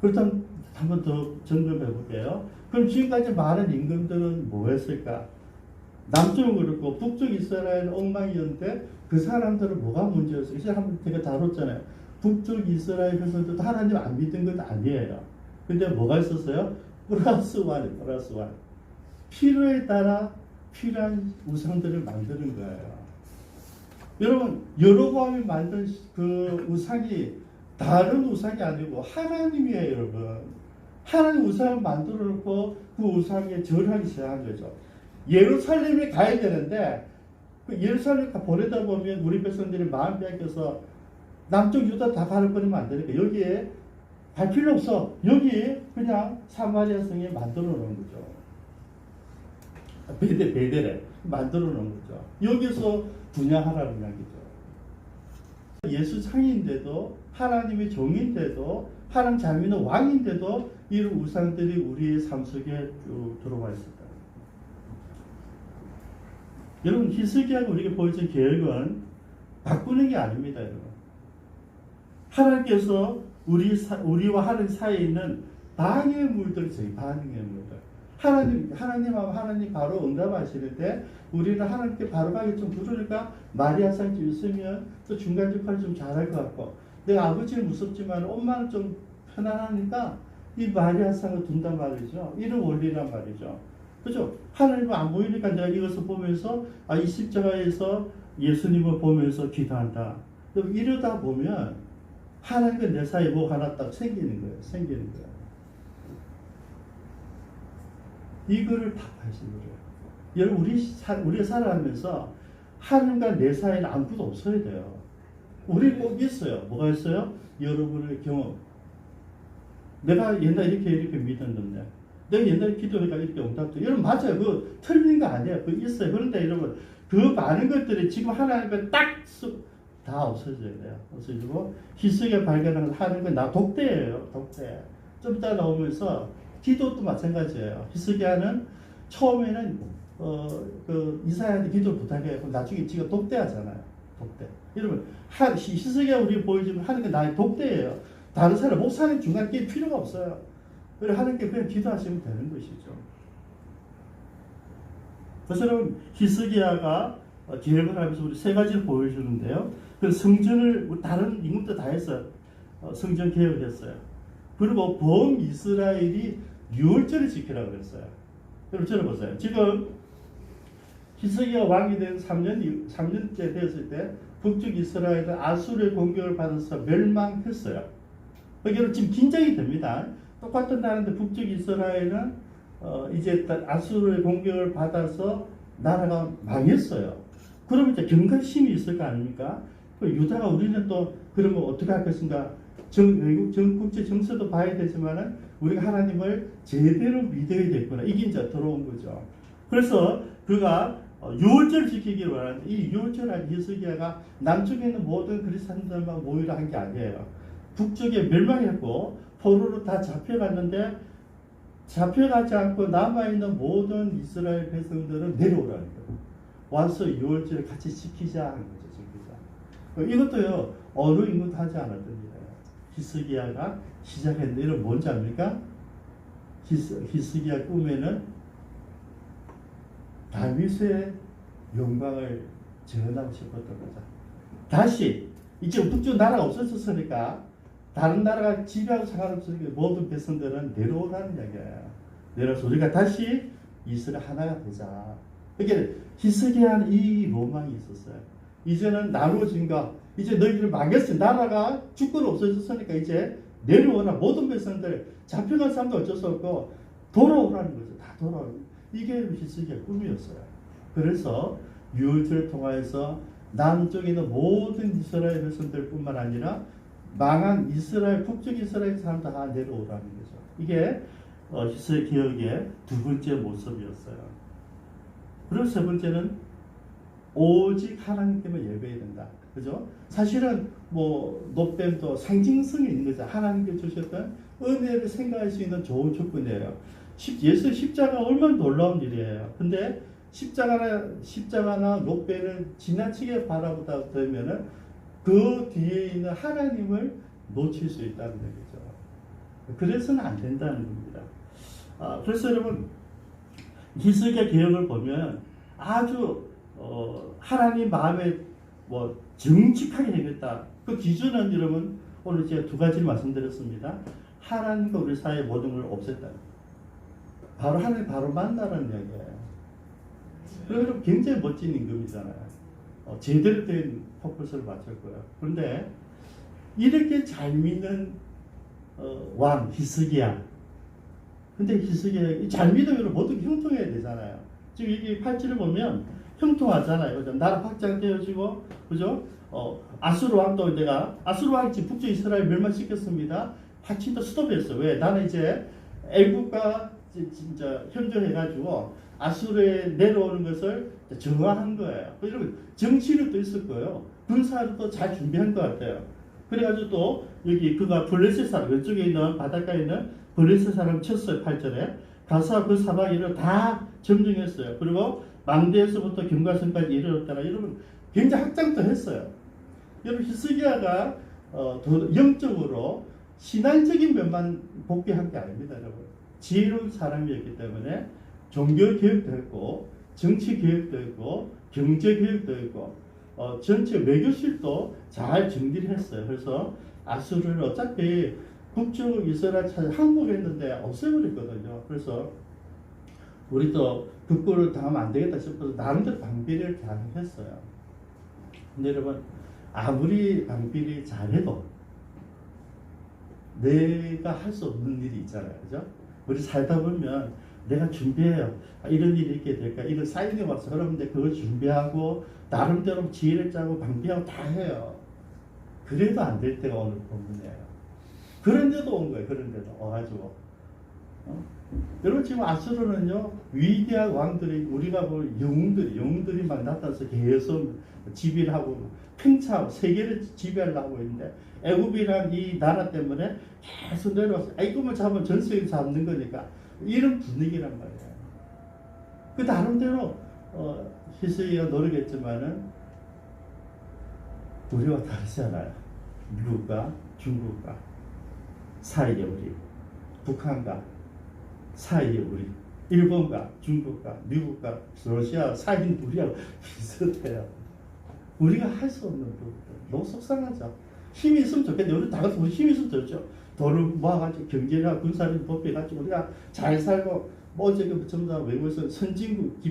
[SPEAKER 1] 그렇다면 한 번 더 점검해 볼게요. 그럼 지금까지 많은 임금들은 뭐 했을까? 남쪽은 그렇고 북쪽 이스라엘은 엉망이었는데 그 사람들은 뭐가 문제였어요? 이제 한번 제가 다뤘잖아요. 북쪽 이스라엘 백성들도 하나님 안 믿은 건 아니에요. 근데 뭐가 있었어요? 플러스 원. 필요에 따라 필요한 우상들을 만드는 거예요. 여러분 여로보암이 만든 그 우상이 다른 우상이 아니고 하나님이에요. 여러분 하나님 우상을 만들어 놓고 그 우상에 절하기 시작한 거죠. 예루살렘에 가야 되는데 그 예루살렘 보내다 보면 우리 백성들이 마음 뺏겨서 남쪽 유다 다 가버리면 안 되니까 여기에 갈 필요 없어. 여기에 그냥 사마리아 성에 만들어 놓은 거죠. 베델에 만들어 놓은 거죠. 여기서 분양하라는 이야기죠. 예수 창인데도 하나님의 종인데도 하나님 자민의 왕인데도 이런 우상들이 우리의 삶 속에 쭉 들어와 있었다. 여러분 히스기야가 우리에게 보여준 계획은 바꾸는 게 아닙니다. 여러분 하나님께서 우리와 하나님 사이에 있는 방해의 물들 있어요. 방해의 물들. 하나님하고 하나님 바로 응답하시는데 우리는 하나님께 바로 가기 좀 부르니까 마리아상 좀 있으면 또 중간 역할을 좀 잘할 것 같고 내가 아버지는 무섭지만 엄마는 좀 편안하니까 이 마리아상을 둔단 말이죠. 이런 원리란 말이죠. 그죠? 하나님은 안 보이니까 내가 이것을 보면서 이 십자가에서 예수님을 보면서 기도한다. 이러다 보면 하나님과 내 사이에 뭐가 하나 딱 생기는 거예요. 이거를 답하시는 거예요. 여러분 우리가 살아가면서 하나님과 내 사이에는 아무것도 없어야 돼요. 우리 꼭 있어요. 뭐가 있어요? 여러분의 경험. 내가 옛날에 이렇게 믿었는데 내가 옛날에 기도하니까 이렇게 응답도 여러분 맞아요. 그거 틀린 거 아니에요. 그거 있어요. 그런데 여러분 그 많은 것들이 지금 하나님께 딱 다 없어져야 돼요. 없어지고 히스기야 발견한 하나님은 나 독대예요. 독대. 좀 이따 나오면서 기도도 마찬가지예요. 히스기야는 처음에는 그 이사야한테 기도를 부탁해요. 그럼 나중에 지가 독대하잖아요. 독대. 여러분 히스기야 우리 보여주면 하나님은 나의 독대예요. 다른 사람 목사님 중간에 낄 필요가 없어요. 그래 하나님께 그냥 기도하시면 되는 것이죠. 그래서 여러분 히스기야가 계획을 하면서 우리 세 가지를 보여주는데요. 그 성전을 다른 임금도 다 했어요. 성전 개혁을 했어요. 그리고 범이스라엘이 유월절을 지키라고 그랬어요. 여러분 들어보세요. 지금 히스기야 왕이 된 3년째 되었을 때 북쪽 이스라엘은 아수르의 공격을 받아서 멸망했어요. 그러니까 지금 긴장이 됩니다. 똑같은 나라인데 북쪽 이스라엘은 이제 아수르의 공격을 받아서 나라가 망했어요. 그러면 이제 경각심이 있을 거 아닙니까? 유다가 우리는 또 그러면 어떻게 할 것인가? 국제 정세도 봐야 되지만은 우리가 하나님을 제대로 믿어야 되겠구나. 이게 이제 들어온 거죠. 그래서 그가 유월절을 지키기를 원하는데 이 유월절 히스기야가 남쪽에 있는 모든 그리스도인들만 모이라 한 게 아니에요. 북쪽에 멸망했고 포로로 다 잡혀갔는데 잡혀가지 않고 남아있는 모든 이스라엘 백성들은 내려오라는 거예요. 와서 유월절을 같이 지키자 하는 거죠. 지키자. 이것도요 어느 인구도 하지 않았던 일이에요. 히스기야가 시작했는데 이런 뭔지 압니까? 히스기야 꿈에는 다윗의 영광을 재현하고 싶었던 거죠. 다시 이제 북쪽 나라가 없어졌으니까 다른 나라가 지배하고 상관없으니까 모든 백성들은 내려오라는 이야기예요. 내려서 우리가 다시 이스라엘 하나가 되자. 그러니까 히스기야는 이 로망이 있었어요. 이제는 나누어진 거, 이제 너희들 망했어. 나라가 주권 없어졌으니까 이제 내려오라. 모든 백성들 잡혀간 사람도 어쩔 수 없고 돌아오라는 거죠. 다 돌아오는. 이게 히스기야 꿈이었어요. 그래서 유월절을 통하여서 남쪽에 있는 모든 이스라엘 백성들뿐만 아니라 망한 이스라엘 북쪽 이스라엘 사람들 다 내려오라는 거죠. 이게 히스기야 개혁의 두 번째 모습이었어요. 그리고 세 번째는 오직 하나님께만 예배해야 된다. 그죠? 사실은 뭐 노뱀도 상징성이 있는 거죠. 하나님께 주셨던 은혜를 생각할 수 있는 좋은 조건이에요. 예수 십자가 얼마나 놀라운 일이에요. 근데 십자가나 노뱀을 지나치게 바라보다 보면은 그 뒤에 있는 하나님을 놓칠 수 있다는 얘기죠. 그래서는 안 된다는 겁니다. 그래서 여러분 히스기야 개혁을 보면 아주 하나님 마음에 뭐 정직하게 되겠다. 그 기준은 여러분 오늘 제가 두 가지를 말씀드렸습니다. 하나님과 우리 사이의 모든 걸 없앴다. 바로 하나님 바로 만나라는 이야기예요. 그리고 굉장히 멋진 임금이잖아요. 제대로 된 퍼포스를 맞췄고요. 그런데 이렇게 잘 믿는 왕 히스기야. 근데 히스기야 잘 믿으면 모두 형통해야 되잖아요. 지금 이게 8절을 보면 형통하잖아요. 그죠? 나라 확장되어지고, 그죠? 아수르 왕도 아수르 왕이 지금 북쪽 이스라엘 멸망시켰습니다. 확진도 스톱했어. 왜? 나는 이제 애국과 진짜 현존해가지고 아수르에 내려오는 것을 정화한 거예요. 여러분 정치력도 있을 거예요. 군사도 잘 준비한 것 같아요. 그래가지고 또 여기 그가 블레셋 사람 왼쪽에 있는 바닷가에 있는 블레셋 사람 쳤어요. 8절에 가서 그 사방을 다 점령했어요. 그리고 망대에서부터 경과선까지 이르렀다가 여러분 굉장히 확장도 했어요. 여러분 히스기야가 영적으로 신앙적인 면만 복귀한 게 아닙니다. 여러분 지혜로운 사람이었기 때문에 종교 교육도 했고 정치 교육도 했고 경제 교육도 했고 전체 외교실도 잘 정리를 했어요. 그래서 아수르를 어차피 북쪽 이스라엘 항복했는데 없애버렸거든요. 그래서 우리도 극구를 당하면 안 되겠다 싶어서 나름대로 방비를 잘 했어요. 근데 여러분 아무리 방비를 잘해도 내가 할 수 없는 일이 있잖아요. 그죠? 우리 살다 보면 내가 준비해요. 이런 일이 있게 될까? 이런 사인이 와서 그러는데 그걸 준비하고 나름대로 지혜를 짜고 방비하고 다 해요. 그래도 안 될 때가 오늘 본문이에요. 그런데도 온 거예요. 그런데도 와가지고 여러분 지금 아수르는요 위대한 왕들이 우리가 볼 영웅들이 막 나타나서 계속 지배를 하고 팽창하고 세계를 지배하려고 있는데 애굽이란 이 나라 때문에 계속 내려와서 애굽을 잡으면 전 세계를 잡는 거니까 이런 분위기란 말이에요. 그 나름대로 히스기야가 노력했지만은 우리와 다르잖아요. 미국과 중국과 사이에 우리 북한과 사이에 우리 일본과 중국과 미국과 러시아 사이인 우리하고 비슷해요. 우리가 할 수 없는 부분들 너무 속상하죠. 힘이 있으면 좋겠는데 우리 다 같이 우리 힘이 있으면 좋죠. 돈을 모아가지고 경제나 군사를 법해가지고 우리가 잘 살고 뭐 어제 전부 다 외국에서 선진국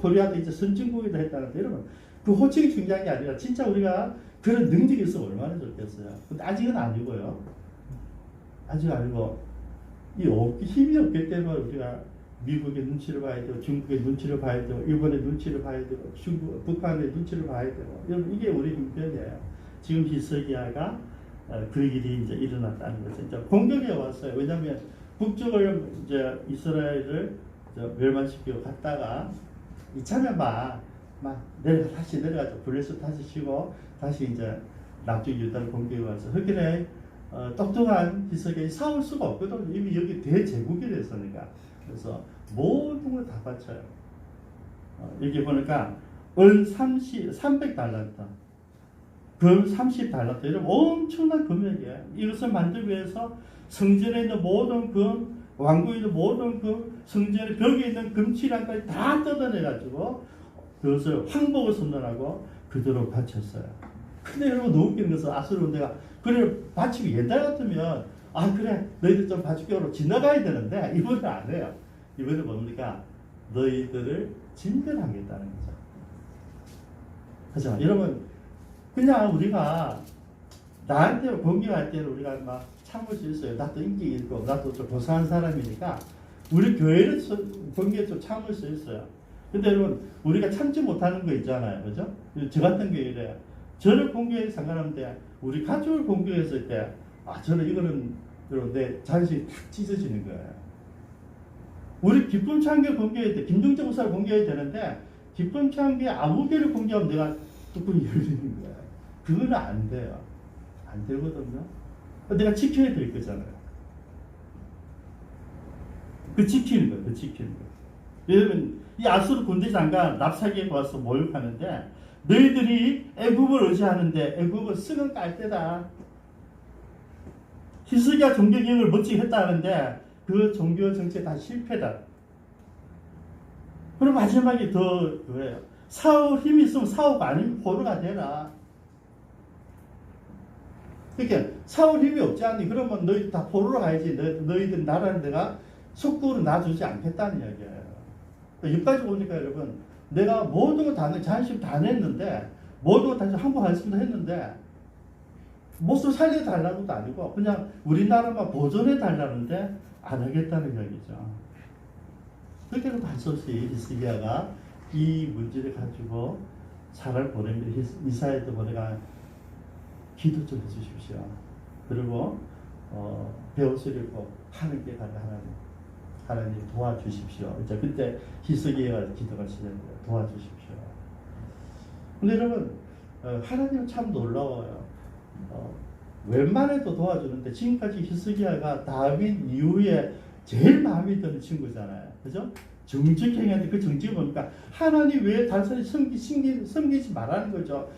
[SPEAKER 1] 코리아도 이제 선진국이다 했다는데 여러분 그 호칭이 중요한 게 아니라 진짜 우리가 그런 능력이 있으면 얼마나 좋겠어요. 근데 아직은 아니고요. 아직 아니고 힘이 없기 때문에 우리가 미국의 눈치를 봐야 되고 중국의 눈치를 봐야 되고 일본의 눈치를 봐야 되고 북한의 눈치를 봐야 되고 여러분 이게 우리 형편이에요. 지금 히스기야가 그 일이 이제 일어났다는 거죠. 이제 공격에 왔어요. 왜냐하면 북쪽을 이제 이스라엘을 멸망시키고 갔다가 이참에 막 다시 내려가죠. 블레셋 다시 치고 다시 이제 남쪽 유다를 공격해 와서 흑인의 똑똑한 히스기야가 싸울 수가 없거든요. 이미 여기 대제국이 됐으니까. 그래서 모든 걸 다 바쳐요. 여기 보니까 은 300달란트, 금 30달란트 이런 엄청난 금액이에요. 이것을 만들기 위해서 성전에 있는 모든 금, 왕궁에 있는 모든 금, 성전의 벽에 있는 금치량까지 다 뜯어내가지고 그것을 황복을 선언하고 그대로 바쳤어요. 근데 여러분 너무 웃기는 것은 아수르 내가 그래 바치고 옛날 같으면 그래 너희들 좀 봐줄게 하고 지나가야 되는데 이번엔 안 해요. 이번엔 뭡니까? 너희들을 진멸하겠다는 거죠. 그죠? 여러분 그냥 우리가 나한테 공격할 때는 우리가 막 참을 수 있어요. 나도 인기 있고 나도 좀 고상한 사람이니까 우리 교회를 공격에 좀 참을 수 있어요. 근데 여러분 우리가 참지 못하는 거 있잖아요. 그죠? 저 같은 교회래요. 저를 공격에 상관없는데 우리 가족을 공격했을 때 저는 이거는 내 자존심이 탁 찢어지는 거예요. 우리 기쁨 창교 공개할 때 김종재 목사를 공개해야 되는데 기쁨 창교의 아무개를 공개하면 내가 뚜껑이 열리는 거예요. 그거는 안 돼요. 안 되거든요. 내가 지켜야 될 거잖아요. 그 지키는 거예요. 그 지키는 거예요. 여러분 이 아수르 군대 장관 랍사기에 와서 모욕하는데 너희들이 애굽을 의지하는데 애굽은 쓱은 깔때다. 히스기야 종교개혁을 멋지게 했다 하는데 그 종교 정책 다 실패다. 그리고 마지막에 더 그거예요. 사울 힘이 있으면 사울가 아니면 포로가 되라. 그러니까 사울 힘이 없지 않니? 그러면 너희들 다 포로로 가야지. 너희들 나라는 내가 속국으로 놔주지 않겠다는 이야기예요. 여기까지 오니까 여러분 내가 모든 걸 다 자존심 다 냈는데 모든 걸 다시 한국 하겠습니다 했는데 목숨 살려달라고도 아니고 그냥 우리나라만 보존해달라는데 안 하겠다는 이야기죠. 그렇게 반소시 히스기야가 이 문제를 가지고 차를 보냅니다. 이사야도 보내가 기도 좀 해주십시오. 그리고 배옷을 입고 하늘께 가는 하나님 도와주십시오. 이제 그때 히스기야가 기도가 시작돼요. 도와주십시오. 근데 여러분 하나님은 참 놀라워요. 웬만해도 도와주는데 지금까지 히스기야가 다윗 이후에 제일 마음에 드는 친구잖아요. 그죠? 정직행위한테 그 정직이 뭡니까? 하나님 왜 단순히 섬기지 말라는 거죠.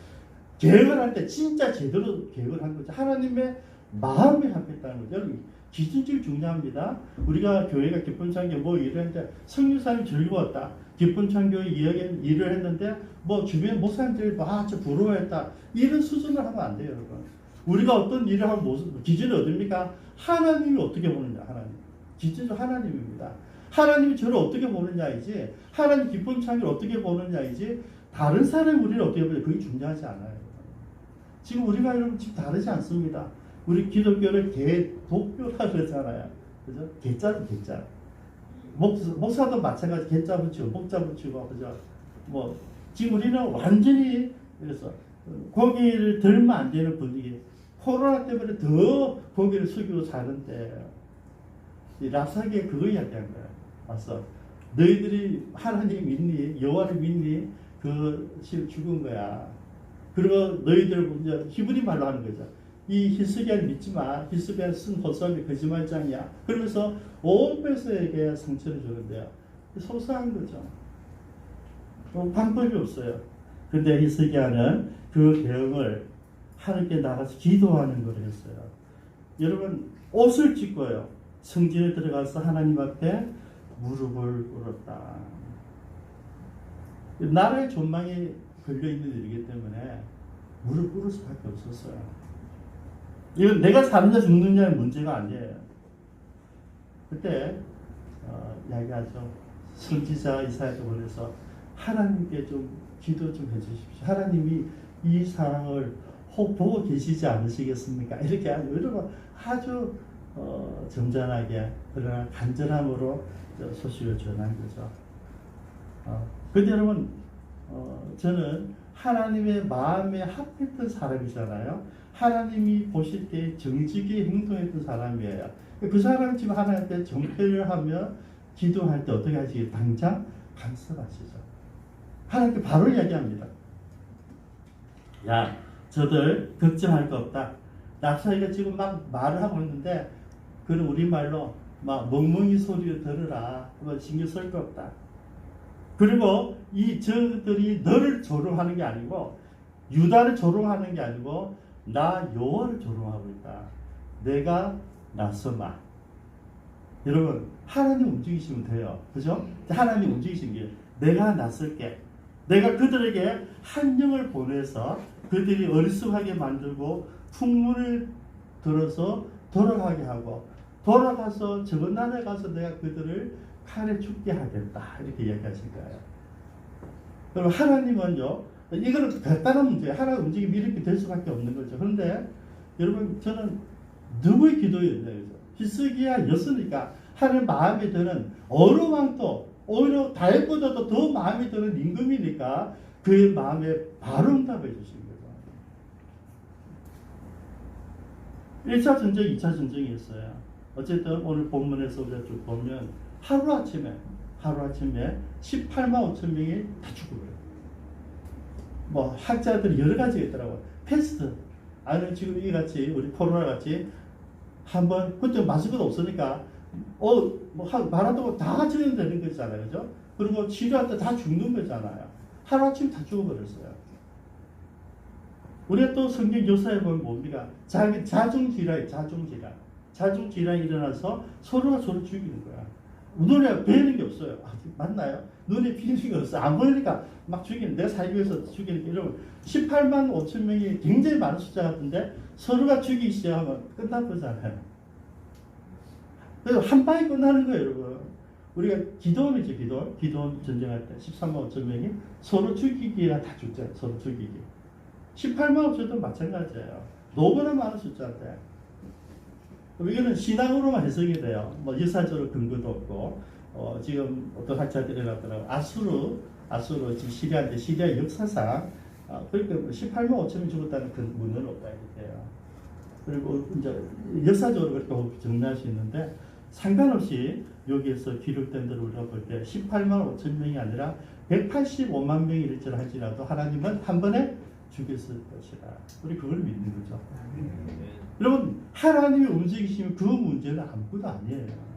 [SPEAKER 1] 계획을 할 때 진짜 제대로 계획을 한 거죠. 하나님의 마음에 합했다는 거죠. 여러분 기준점이 중요합니다. 우리가 교회가 기쁜 창교 뭐 일을 했는데 성교사님 즐거웠다. 기쁜 창교의 일을 했는데 뭐 주변 목사님들이 저 부러워했다. 이런 수준을 하면 안 돼요, 여러분. 우리가 어떤 일을 하면 기준이 어딥니까? 하나님이 어떻게 보느냐, 하나님. 기준은 하나님입니다. 하나님이 저를 어떻게 보느냐이지, 하나님 기쁜 창교를 어떻게 보느냐이지, 다른 사람이 우리를 어떻게 보느냐, 그게 중요하지 않아요. 지금 우리가 여러분 지금 다르지 않습니다. 우리 기독교를 개독교라 그러잖아요. 그죠? 개자는 개자. 목사도 마찬가지 개자 붙이고 목자 붙이고 그죠? 뭐 지금 우리는 완전히 그래서 고기를 들면 안 되는 분위기. 코로나 때문에 더 고기를 숙이고 사는데 이 랍사기에 그거 이야기한 거야. 와서 너희들이 하나님 믿니? 여호와를 믿니? 그 실 죽은 거야. 그리고 너희들 이제 히브리 말로 하는 거죠. 이 히스기야를 믿지 마. 히스기야 쓴 헛소리 거짓말장이야. 그러면서 온 백성에게 상처를 주는데요. 속상한 거죠. 방법이 없어요. 근데 히스기야는 그 대응을 하나님께 나가서 기도하는 걸 했어요. 여러분 옷을 찢고요. 성전에 들어가서 하나님 앞에 무릎을 꿇었다. 나라의 존망이 걸려있는 일이기 때문에 무릎 꿇을 수밖에 없었어요. 이건 내가 사느냐 죽느냐의 문제가 아니에요. 그때 이야기하죠. 선지자 이사야서 보내서 하나님께 좀 기도 좀 해주십시오. 하나님이 이 상황을 혹 보고 계시지 않으시겠습니까? 이렇게 아주 점잖하게 그러나 간절함으로 소식을 전한 거죠. 근데 여러분 저는 하나님의 마음에 합했던 사람이잖아요. 하나님이 보실 때 정직히 행동했던 사람이에요. 그 사람이 지금 하나님께 정죄를 하며 기도할 때 어떻게 하시겠어요? 당장 간섭하시죠. 하나님께 바로 이야기합니다. 야, 저들 걱정할 거 없다. 납사이가 지금 막 말을 하고 있는데 그는 우리말로 막 멍멍이 소리를 들으라. 신경 쓸 거 없다. 그리고 이 저들이 너를 조롱하는 게 아니고 유다를 조롱하는 게 아니고 나 여호와를 조롱하고 있다. 내가 나서마. 여러분 하나님 움직이시면 돼요. 그죠? 하나님 움직이신 게 내가 나설게. 내가 그들에게 한 영을 보내서 그들이 어리숙하게 만들고 풍문을 들어서 돌아가게 하고 돌아가서 저번 나라에 가서 내가 그들을 칼에 죽게 하겠다. 이렇게 이야기하신 거예요. 그럼 하나님은요, 이거는 간단한 문제예요. 하나님 움직임이 이렇게 될 수밖에 없는 거죠. 그런데 여러분, 저는 누구의 기도였나요? 히스기야였으니까 하나님 마음에 드는 어느 왕도 오히려 다윗보다도 더 마음에 드는 임금이니까 그의 마음에 바로 응답해 주신 거죠. 1차 전쟁, 2차 전쟁이 있어요. 어쨌든 오늘 본문에서 우리가 쭉 보면 하루아침에 18만 5천 명이 다 죽어요. 뭐 학자들이 여러 가지가 있더라고요. 패스트, 아니면 지금 이같이 우리 코로나 같이 한번 그때 마스크도 없으니까 말하다가 다 전염되는 거잖아요, 그죠? 그리고 치료할 때 다 죽는 거잖아요. 하루아침에 다 죽어버렸어요. 우리가 또 성경 역사에 보면 뭡니까? 자중질환이 일어나서 서로가 서로 죽이는 거야. 눈에 보이는 게 없어요. 맞나요? 눈에 비는 게 없어요. 안 보이니까 막 죽이는, 내가 살기 위해서 죽이는 게 이러면 18만 5천 명이 굉장히 많은 숫자 같은데 서로가 죽이기 시작하면 끝날 거잖아요. 그래서 한 방에 끝나는 거예요, 여러분. 우리가 기도원이죠, 기도원 전쟁할 때 13만 5천 명이 서로 죽이기가 다 죽잖아요. 서로 죽이기. 18만 5천도 마찬가지예요. 너무나 많은 숫자인데. 이거는 신앙으로만 해석이 돼요. 뭐 역사적으로 근거도 없고, 지금 어떤 학자들이 나더라고 아수르 지금 시리아인데 시리아 역사상 그러니까 18만 5천이 죽었다는 그 문헌은 없다 이렇게요. 그리고 이제 역사적으로 그렇게 정리할 수 있는데 상관없이 여기에서 기록된 대로 우리가 볼 때 18만 5천 명이 아니라 185만 명이 일절 할지라도 하나님은 한 번에 죽였을 것이다. 우리 그걸 믿는 거죠. 여러분 하나님이 움직이시면 그 문제는 아무것도 아니에요.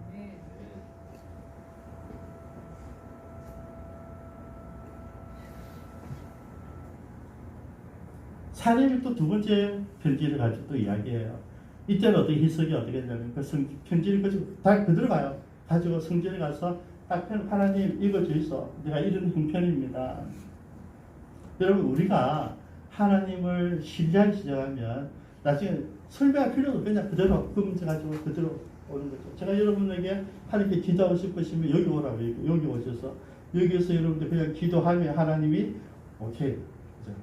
[SPEAKER 1] 사람이 또 두 번째 편지를 가지고 또 이야기해요. 이때는 어떻게 해석이 어떻게 되냐면 그 편지를 가지고 다 그대로 가요. 가지고 성전에 가서 딱 하나님 읽어주이소. 내가 이런 형편입니다. 여러분 우리가 하나님을 신뢰하기 시작하면 나중에 설명할 필요도 없고 그냥 그대로 그 문제 가지고 그대로 오는 거죠. 제가 여러분에게 하나님께 기도하고 싶으시면 여기 오라고 여기 오셔서 여기에서 여러분들 그냥 기도하면 하나님이 오케이. 그죠?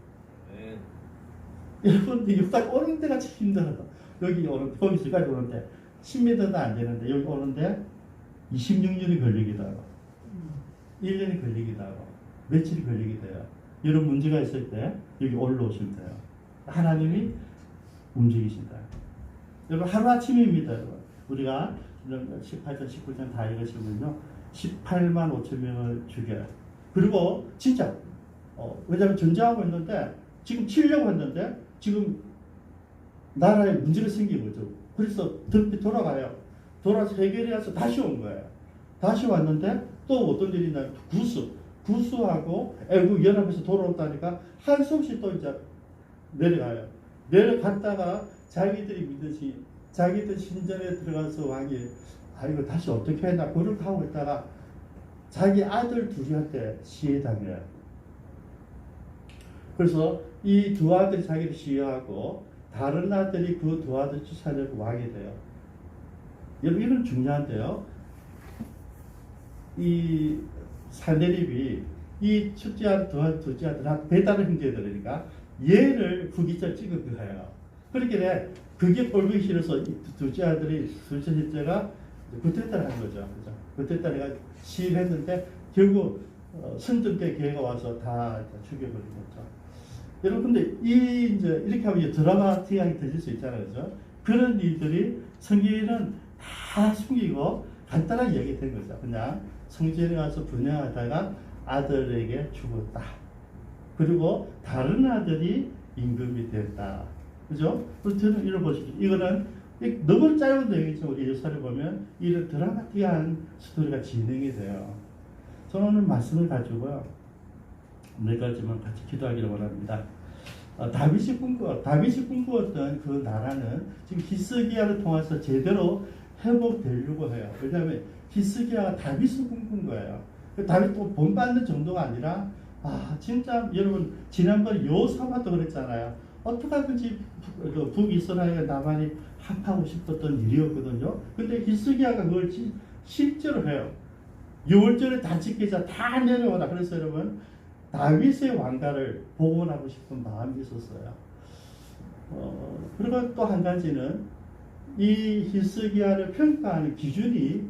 [SPEAKER 1] 여러분들 여기 딱 오는 데가 참 힘들어요. 여기 오는 거기서까지 오는데 10m도 안 되는데 여기 오는데 26년이 걸리기도 하고 1년이 걸리기도 하고 며칠이 걸리기도 해요. 이런 문제가 있을 때 여기 올라오시면 돼요. 하나님이 움직이신다. 여러분 하루아침입니다. 여러분. 우리가 18장 19장 다 읽으시면요 18만 5천 명을 죽여요. 그리고 진짜 왜냐하면 전쟁하고 있는데 지금 치려고 했는데 지금 나라에 문제가 생긴 거죠. 그래서 덮이 돌아가요. 돌아서 해결해서 다시 온 거예요. 다시 왔는데 또 어떤 일이 있냐면 구수하고 애국 연합에서 돌아온다니까 한 수 없이 또 이제 내려가요. 내려갔다가 자기들이 믿듯이 자기들 신전에 들어가서 왕이 이거 다시 어떻게 했나 그렇게 하고 있다가 자기 아들 둘이한테 시해당해요. 그래서 이 두 아들이 자기를 시해하고 다른 아들이 그 두 아들 쫓아내고 왕이 돼요. 여러분 이건 중요한데요. 이 사내립이 이 첫째 아들, 둘째 아들, 배다른 형제들이니까 얘를 후기자 찍은 거예요. 그렇게 그게 꼴보기 싫어서 이 둘째 아들이, 둘째 셋째가 구태타를 한 거죠. 그죠? 구태타를 시입했는데 결국 선전 때 걔가 와서 다 죽여버린 거죠. 여러분 근데 이제 이렇게 하면 이제 드라마틱하게 들릴 수 있잖아요. 그죠? 그런 일들이 성경에는 다 숨기고 간단하게 이야기된 거죠. 그냥 성전에 가서 분양하다가 아들에게 죽었다. 그리고 다른 아들이 임금이 됐다. 그죠? 그래서 저는 이걸 보십시오. 이거는 너무 짧은 내용이지만 우리 역사를 보면 이런 드라마틱한 스토리가 진행이 돼요. 저는 오늘 말씀을 가지고요. 네 가지만 같이 기도하기를 원합니다. 다윗이 꿈꾸었던 그 나라는 지금 히스기야를 통해서 제대로 회복되려고 해요. 왜냐하면 히스기야가 다윗을 꿈꾼 거예요. 다윗 또 본받는 정도가 아니라 진짜 여러분 지난번 여호사밧도 그랬잖아요. 어떻게 하든지 북이스라엘과 나만이 합하고 싶었던 일이었거든요. 근데 히스기야가 그걸 실제로 해요. 6월절에 다 지키자 다 내려오라. 그래서 여러분 다윗의 왕가를 복원하고 싶은 마음이 있었어요. 그리고 또 한 가지는 이 히스기야를 평가하는 기준이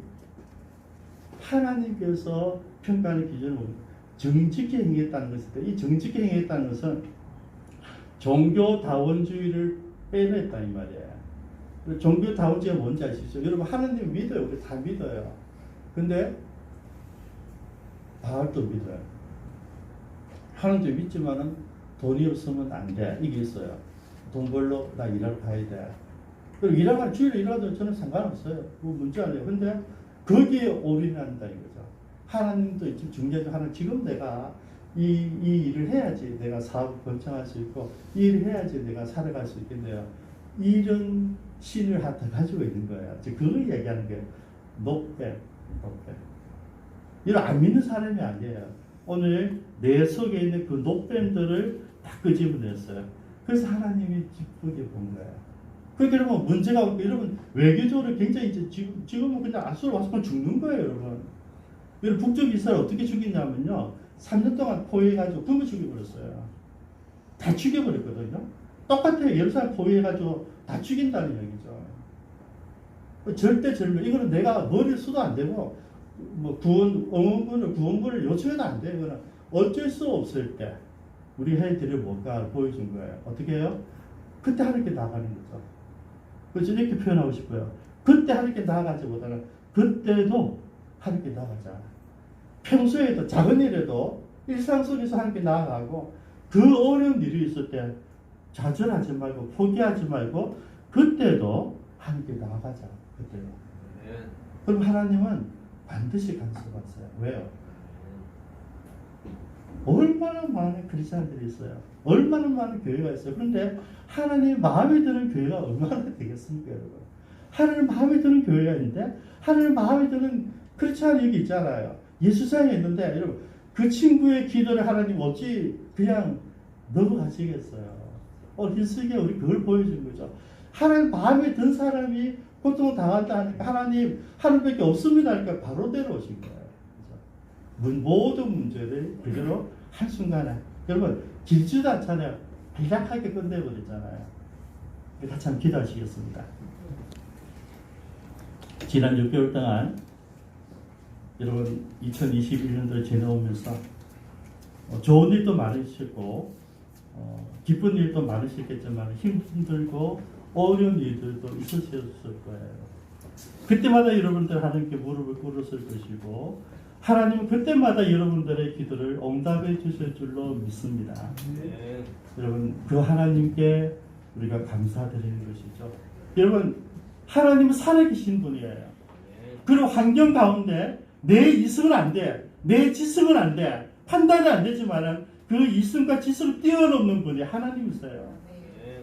[SPEAKER 1] 하나님께서 평가하는 기준은 정직히 행했다는 것인데 이 정직히 행했다는 것은 종교다원주의를 빼냈다 이 말이에요. 종교다원주의가 뭔지 아시죠? 여러분 하나님 믿어요. 우리 다 믿어요. 근데 바알도 믿어요. 하나님도 믿지만은 돈이 없으면 안 돼. 이게 있어요. 돈 벌러 나 일하러 가야 돼. 그리고 일하면 주일에 일하도 저는 상관없어요. 뭐 문제 아니에요. 근데 거기에 올인한다 이거죠. 하나님도 지금 중요하죠. 하나님 지금 내가 이 일을 해야지 내가 사업 번창할 수 있고 이 일을 해야지 내가 살아갈 수 있겠네요. 이런 신을 다 가지고 있는 거예요. 지금 그걸 얘기하는 게 노뱀. 이런 안 믿는 사람이 아니에요. 오늘 내 속에 있는 그 노뱀들을 다 끄집어냈어요. 그래서 하나님이 기쁘게 본 거예요. 그러니까 여러분 문제가 없고 여러분 외교적으로 굉장히 이제 지금은 그냥 아수르 와서 그냥 죽는 거예요, 여러분. 여러분 북쪽 이스라엘 어떻게 죽이냐면요. 3년 동안 포위해가지고 굶어 죽여버렸어요. 다 죽여버렸거든요. 똑같아요. 예루살렘 포위해가지고 다 죽인다는 얘기죠. 절대 절멸. 이거는 내가 머리를 써도 안 되고 뭐 구원군을 요청해도 안 돼요. 이거는 어쩔 수 없을 때 우리 해드릴 뭔가 보여준 거예요. 어떻게 해요? 그때 하나님께 나가는 거죠. 그래서 이렇게 표현하고 싶어요. 그때 하나님께 나아가지보다는 그때도 하나님께 나가자. 평소에도 작은 일에도 일상 속에서 하나님께 나아가고 그 어려운 일이 있을 때 좌절하지 말고 포기하지 말고 그때도 하나님께 나아가자. 그때도. 그럼 하나님은 반드시 간섭하세요. 왜요? 얼마나 많은 크리스천들이 있어요. 얼마나 많은 교회가 있어요. 그런데 하나님 마음에 드는 교회가 얼마나 되겠습니까, 여러분? 하나님 마음에 드는 교회가 있는데 하나님 마음에 드는 크리스천 여기 있잖아요. 예수상에 있는데 여러분 그 친구의 기도를 하나님 어찌 그냥 넘어가시겠어요? 히스기야 우리 그걸 보여준 거죠. 하나님 마음에 든 사람이 고통을 당한다 하니까 하나님밖에 없습니다 하니까 바로 내려오신 거예요. 모든 문제를 그대로 한순간에 여러분 길지도 않잖아요. 간략하게 끝내버리잖아요. 같이 한번 기도하시겠습니다. 지난 6개월 동안 여러분 2021년도를 지나오면서 좋은 일도 많으시고 기쁜 일도 많으시겠지만 힘들고 어려운 일들도 있으셨을 거예요. 그때마다 여러분들 하나님께 무릎을 꿇었을 것이고 하나님은 그때마다 여러분들의 기도를 응답해 주실 줄로 믿습니다. 네. 여러분 그 하나님께 우리가 감사드리는 것이죠. 여러분 하나님은 살아계신 분이에요. 그리고 환경 가운데 내 이성은 안 돼, 내 지성은 안 돼, 판단이 안 되지만은 그 이성과 지성을 뛰어넘는 분이 하나님이세요.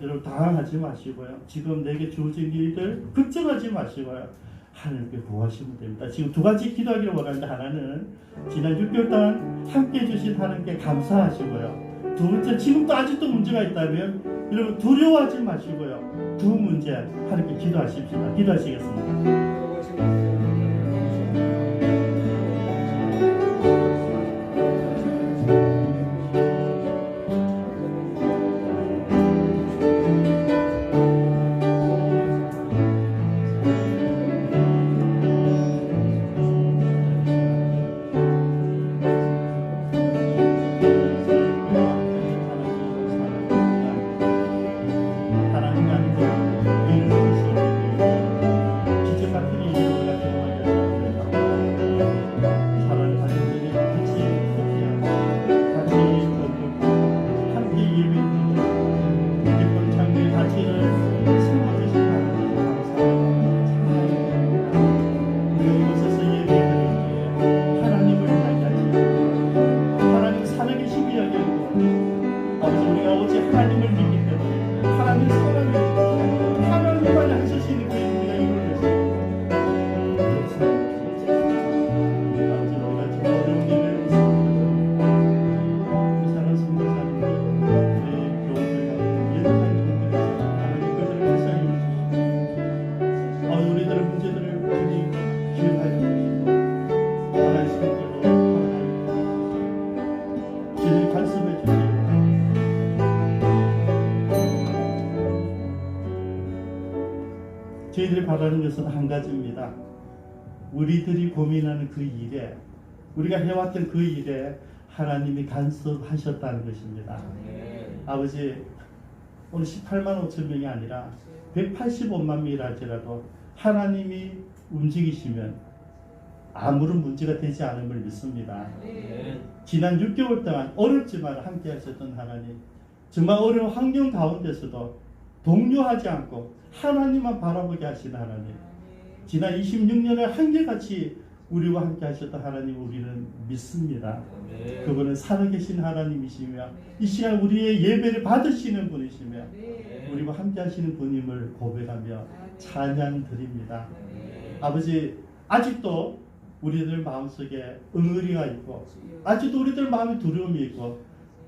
[SPEAKER 1] 여러분 당황하지 마시고요. 지금 내게 주어진 일들 걱정하지 마시고요. 하나님께 구하시면 됩니다. 지금 두 가지 기도하기를 원하는데, 하나는 지난 6개월 동안 함께 해주신 하나님께 감사하시고요. 두 번째, 지금도 아직도 문제가 있다면 여러분 두려워하지 마시고요. 두 문제 하나님께 기도하십시다. 기도하시겠습니다. 저희들이 바라는 것은 한 가지입니다. 우리들이 고민하는 그 일에, 우리가 해왔던 그 일에 하나님이 간섭하셨다는 것입니다. 아버지, 오늘 18만 5천 명이 아니라 185만 명이라 할지라도 하나님이 움직이시면 아무런 문제가 되지 않음을 믿습니다. 지난 6개월 동안 어렵지만 함께 하셨던 하나님, 정말 어려운 환경 가운데서도 동요하지 않고 하나님만 바라보게 하신 하나님, 지난 26년에 한결같이 우리와 함께 하셨던 하나님 우리는 믿습니다. 그분은 살아계신 하나님이시며 이 시간 우리의 예배를 받으시는 분이시며 우리와 함께 하시는 분임을 고백하며 찬양 드립니다. 아버지, 아직도 우리들 마음속에 응어리가 있고 아직도 우리들 마음에 두려움이 있고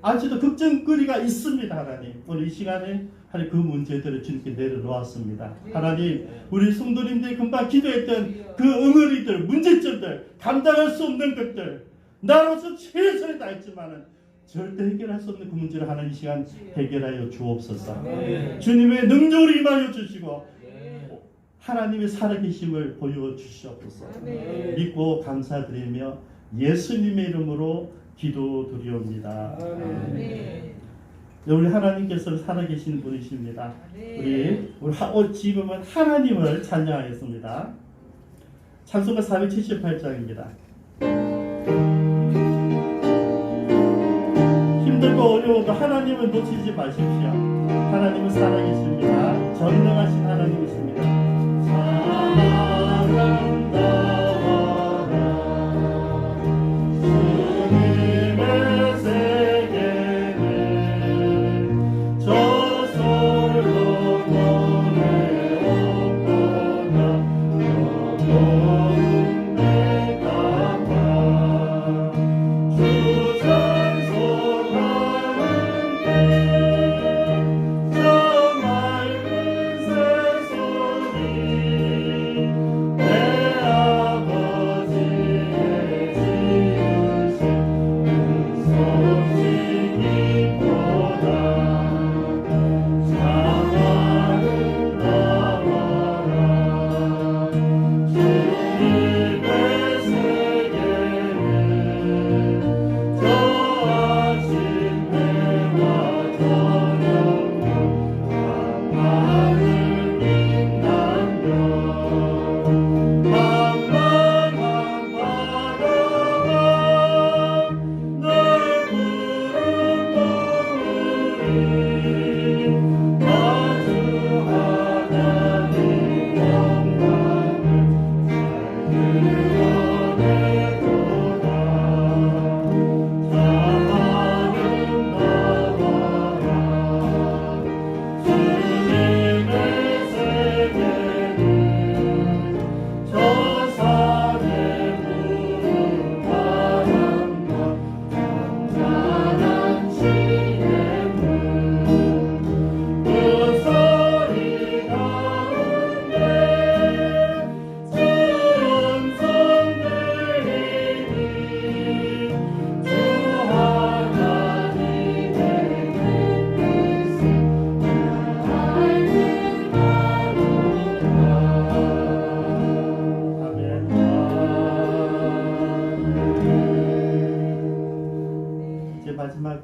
[SPEAKER 1] 아직도 걱정거리가 있습니다. 하나님, 오늘 이 시간에 하나님 그 문제들을 주님께 내려놓았습니다. 하나님, 우리 성도님들이 금방 기도했던 그 응어리들, 문제점들, 감당할 수 없는 것들, 나로서 최선을 다했지만은 절대 해결할 수 없는 그 문제를 하나님 이 시간 해결하여 주옵소서. 주님의 능력을 임하여 주시고 하나님의 살아계심을 보여주시옵소서. 믿고 감사드리며 예수님의 이름으로 기도드리옵니다. 우리 하나님께서는 살아계신 분이십니다. 우리 지금은 하나님을 찬양하겠습니다. 찬송가 478장입니다. 힘들고 어려워도 하나님을 놓치지 마십시오. 하나님은 살아계십니다. 전능하신 하나님이십니다.
[SPEAKER 5] 저 맑은 세상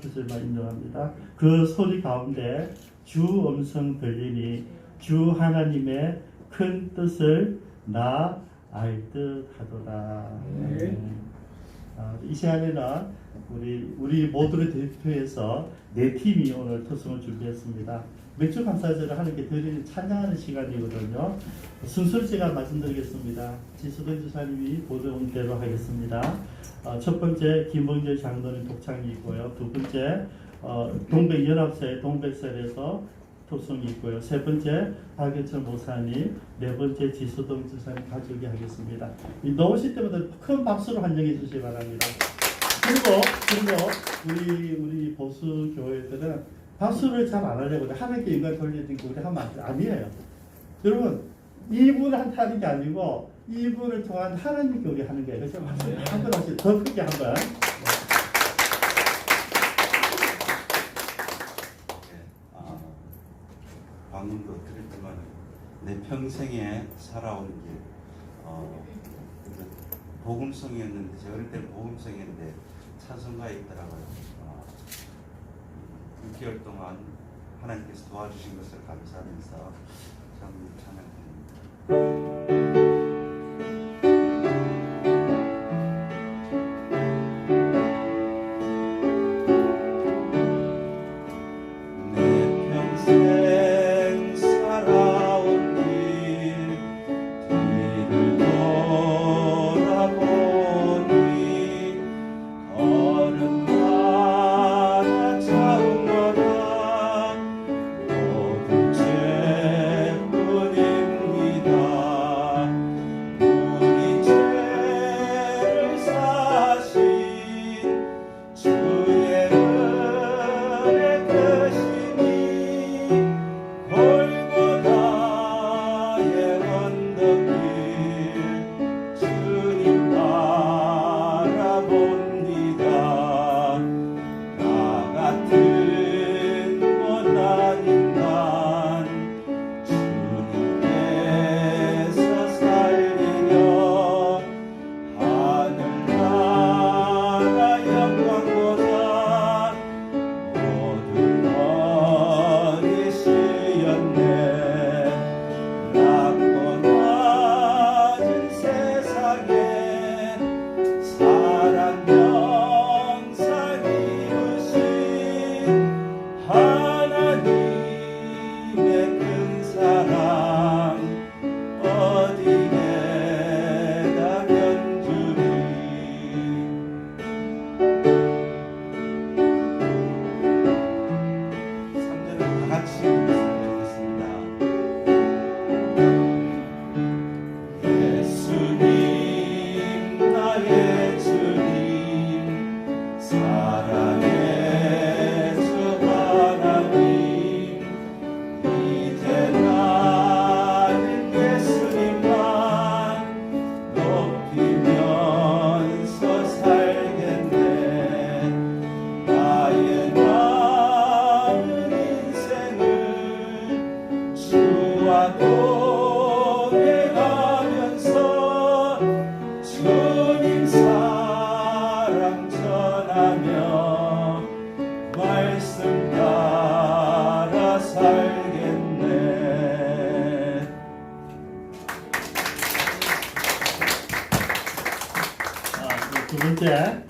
[SPEAKER 1] 뜻을만 인정합니다. 그 소리 가운데 주 음성 들리니 주 하나님의 큰 뜻을 나 알 듯 하더라.
[SPEAKER 2] 네.
[SPEAKER 1] 이 시간에는 우리 모두를 대표해서 네 팀이 오늘 특성을 준비했습니다. 맥주 감사절을 하나님께 드리는 찬양하는 시간이거든요. 순서를 제가 말씀드리겠습니다. 지수동 지사님이 보내온 대로 하겠습니다. 첫 번째 김봉재 장로님 독창이 있고요. 두 번째 동백연합회 동백셀에서 특성이 있고요. 세 번째 박예철 목사님, 네 번째 지수동 지사님 가족이 하겠습니다. 나오실 때마다 큰 박수로 환영해 주시기 바랍니다. 그리고 우리 보수 교회들은 박수를 잘 안 하려고 하나님께 영광 돌리는 거 우리 하면 아니에요. 여러분 이분한테 하는 게 아니고 이분을 통한 하나님께 우리 하는 거예요. 그래서 한번 다시 더 크게 한번.
[SPEAKER 5] 방금도 그랬지만 내 평생에 살아온 길 복음성이었는데 제 어릴 때는 복음성이었는데 찬송가에 있더라고요. 6개월 동안 하나님께서 도와주신 것을 감사하면서 참 찬양합니다.
[SPEAKER 1] 두 번째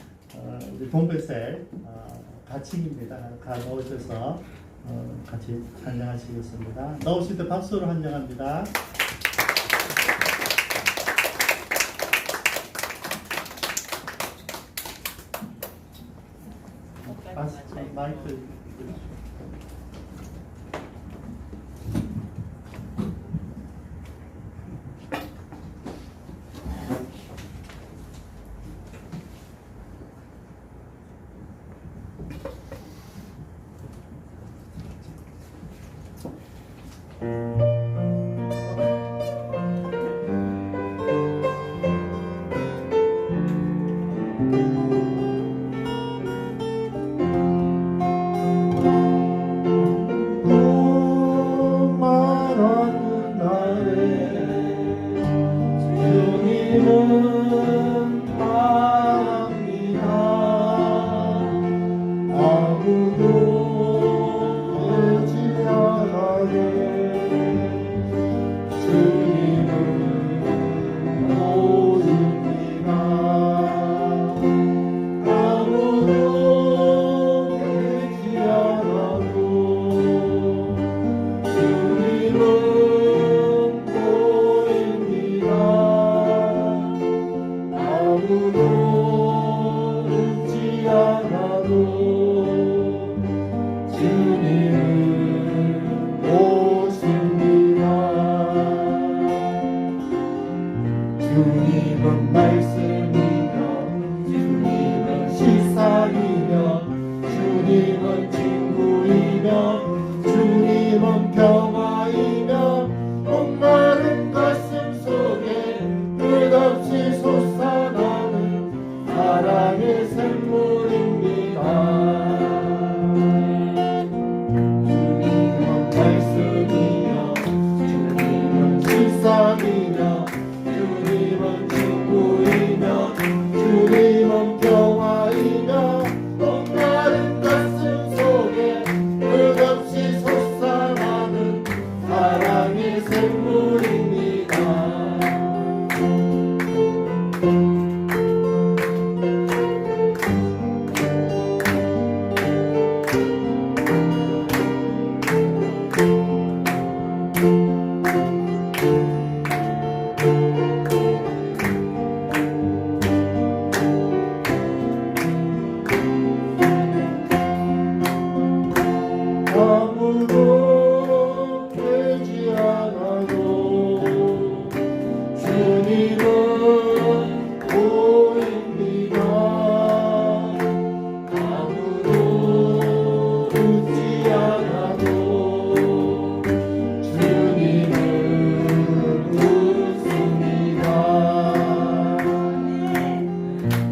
[SPEAKER 1] 우리 동백색 가칭입니다. 가 넣으셔서 같이 찬양하시겠습니다. 넣으실 때 박수로 환영합니다. 마이크
[SPEAKER 6] 주님은 말씀이며 주님은 시상이며 주님은 친구이며 주님은 평화이며 목마른 가슴 속에 끝없이 솟아나는 사랑의 샘물입니다. 주님은 말씀이며 주님은 시상이며 주님은 친구이며 주님은 평화이며 목마른 가슴 속에 끝없이 솟아나는 사랑의 샘물입니다. 아무도 되지 않아도 주님은 보입니다. 아무도 듣지 않아도 주님은 웃습니다.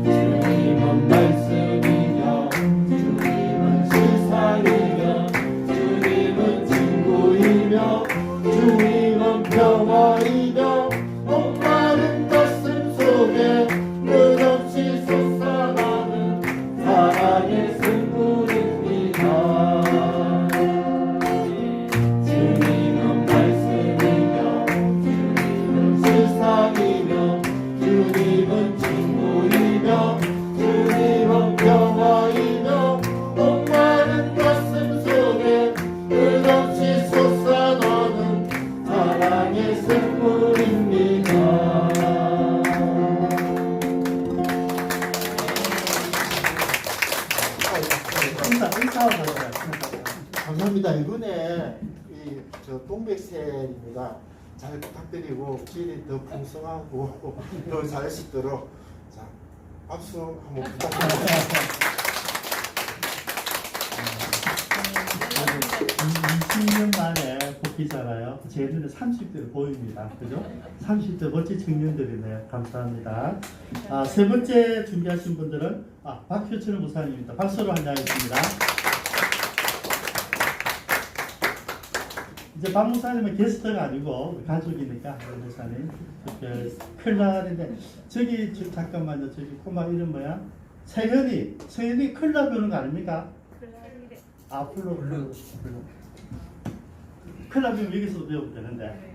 [SPEAKER 6] 주님은 말씀이며 주님은 시상이며 주님은 친구이며 주님은 평화이며 목마른 가슴 속에 끝없이 솟아나는 사랑의 샘물입니다. 주님은 말씀이며 주님은 시상이며 주님은 친구이며 주님은 평화이며 목마른 가슴 속에 끝없이 솟아나는 사랑의 샘물입니다.
[SPEAKER 7] 감사합니다. 이번에 저 동백셀입니다. 잘 부탁드리고 길이 더 풍성하고 더 잘 수 있도록 자 박수 한번 부탁드립니다.
[SPEAKER 1] 20년 만에 복귀잖아요. 제 눈에 30대로 보입니다. 그죠? 30대 멋진 청년들이네요. 감사합니다. 세 번째 준비하신 분들은 박효철 목사님입니다. 박수로 환영하겠습니다. 이제 박 목사님은 게스트가 아니고 가족이니까 박 목사님 큰일 나가는데 저기 잠깐만요. 저기 꼬마 이름 뭐야? 세현이 큰일 나 배우는 거 아닙니까? 앞으로 큰일 나면 여기서도 배우면 되는데.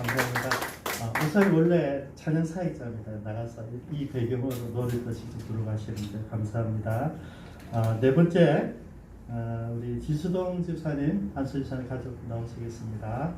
[SPEAKER 1] 감사합니다. 목사님 원래 찬양 사역자입니다. 나가서 이 배경으로 노래도 직접 부르시는데 감사합니다. 네 번째 우리 지수동 집사님, 한수 집사님 가족 나오시겠습니다.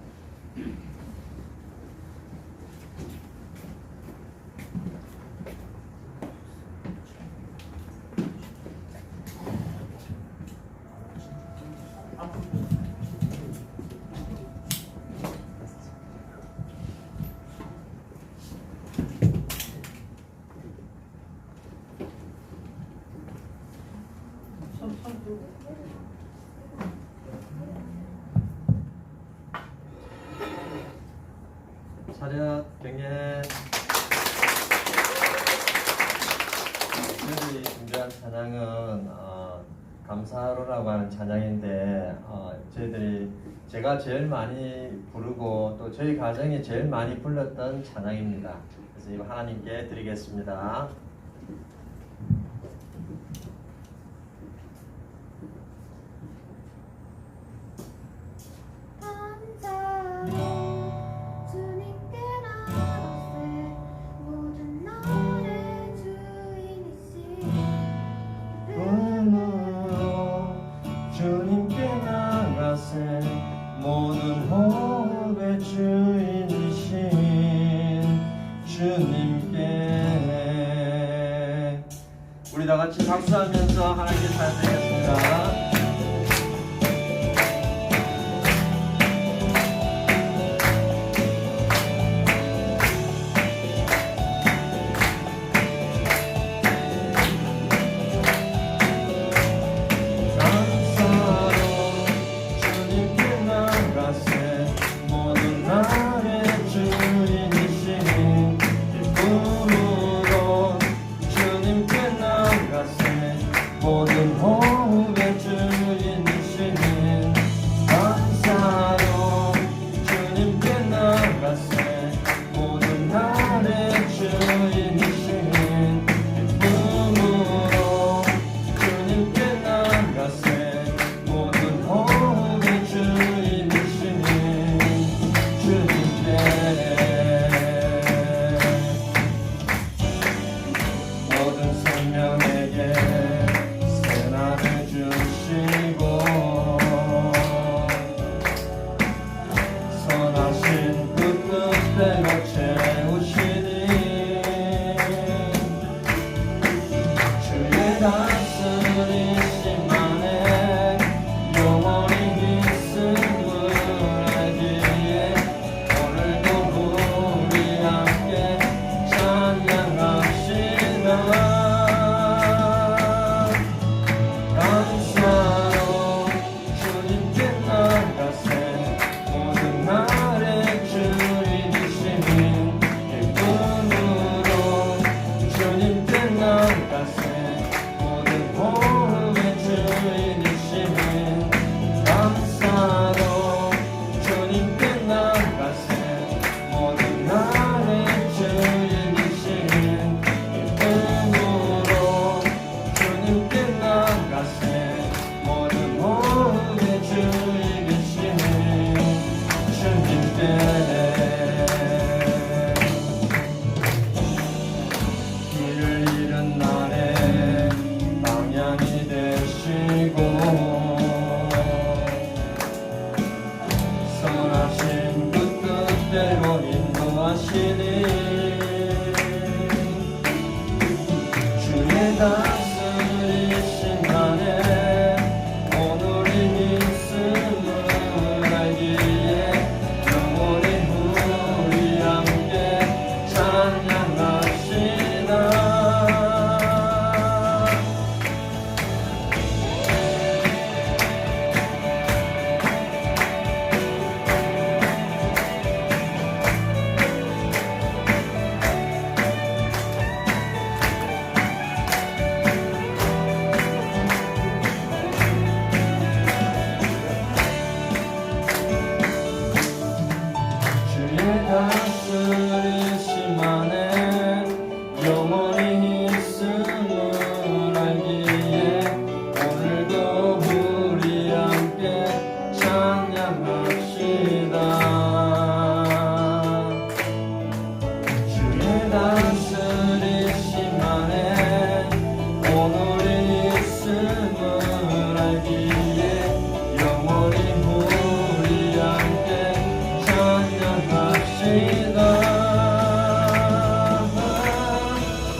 [SPEAKER 8] 차렷 경례. 오늘 준비한 찬양은 감사로라고 하는 찬양인데 제가 제일 많이 부르고 또 저희 가정이 제일 많이 불렀던 찬양입니다. 그래서 이거 하나님께 드리겠습니다.
[SPEAKER 9] 주님께 나가세 모든 나의 주인이시
[SPEAKER 8] 주님께 나가세 모든 호흡의 주인이신 주님께. 우리 다 같이 박수하면서 하나님께 찬양드리겠습니다. 모든 호흡의 주인이시니 감사로 주님께 나가세 모든 날의 주인이시니 기쁨으로 주님께 나가세 모든 호흡의 주인이시니 주님께 모든 생명에게 주시고 선하신 그 뜻대로 채우시니 주의 다스리심 안에 영원히 있음을 알기에 오늘도 우리 함께 찬양합시다. 감사로 주님께 나가세 모든 날의 주인이시니 기쁨으로 주님께 나가세 모든 호흡의 주인이시니 감사로 주님께 나가세 모든 날의 주인이시니 기쁨으로 주님께 나가세 모든 호흡의 주인이시니 주님께 길을 잃은 날에 방향이 되시고 선하신 그 뜻대로 인도하시니 주의 다스리신 안에 오늘이 있음을 알기에 영원히 우리 함께 찬양합시다.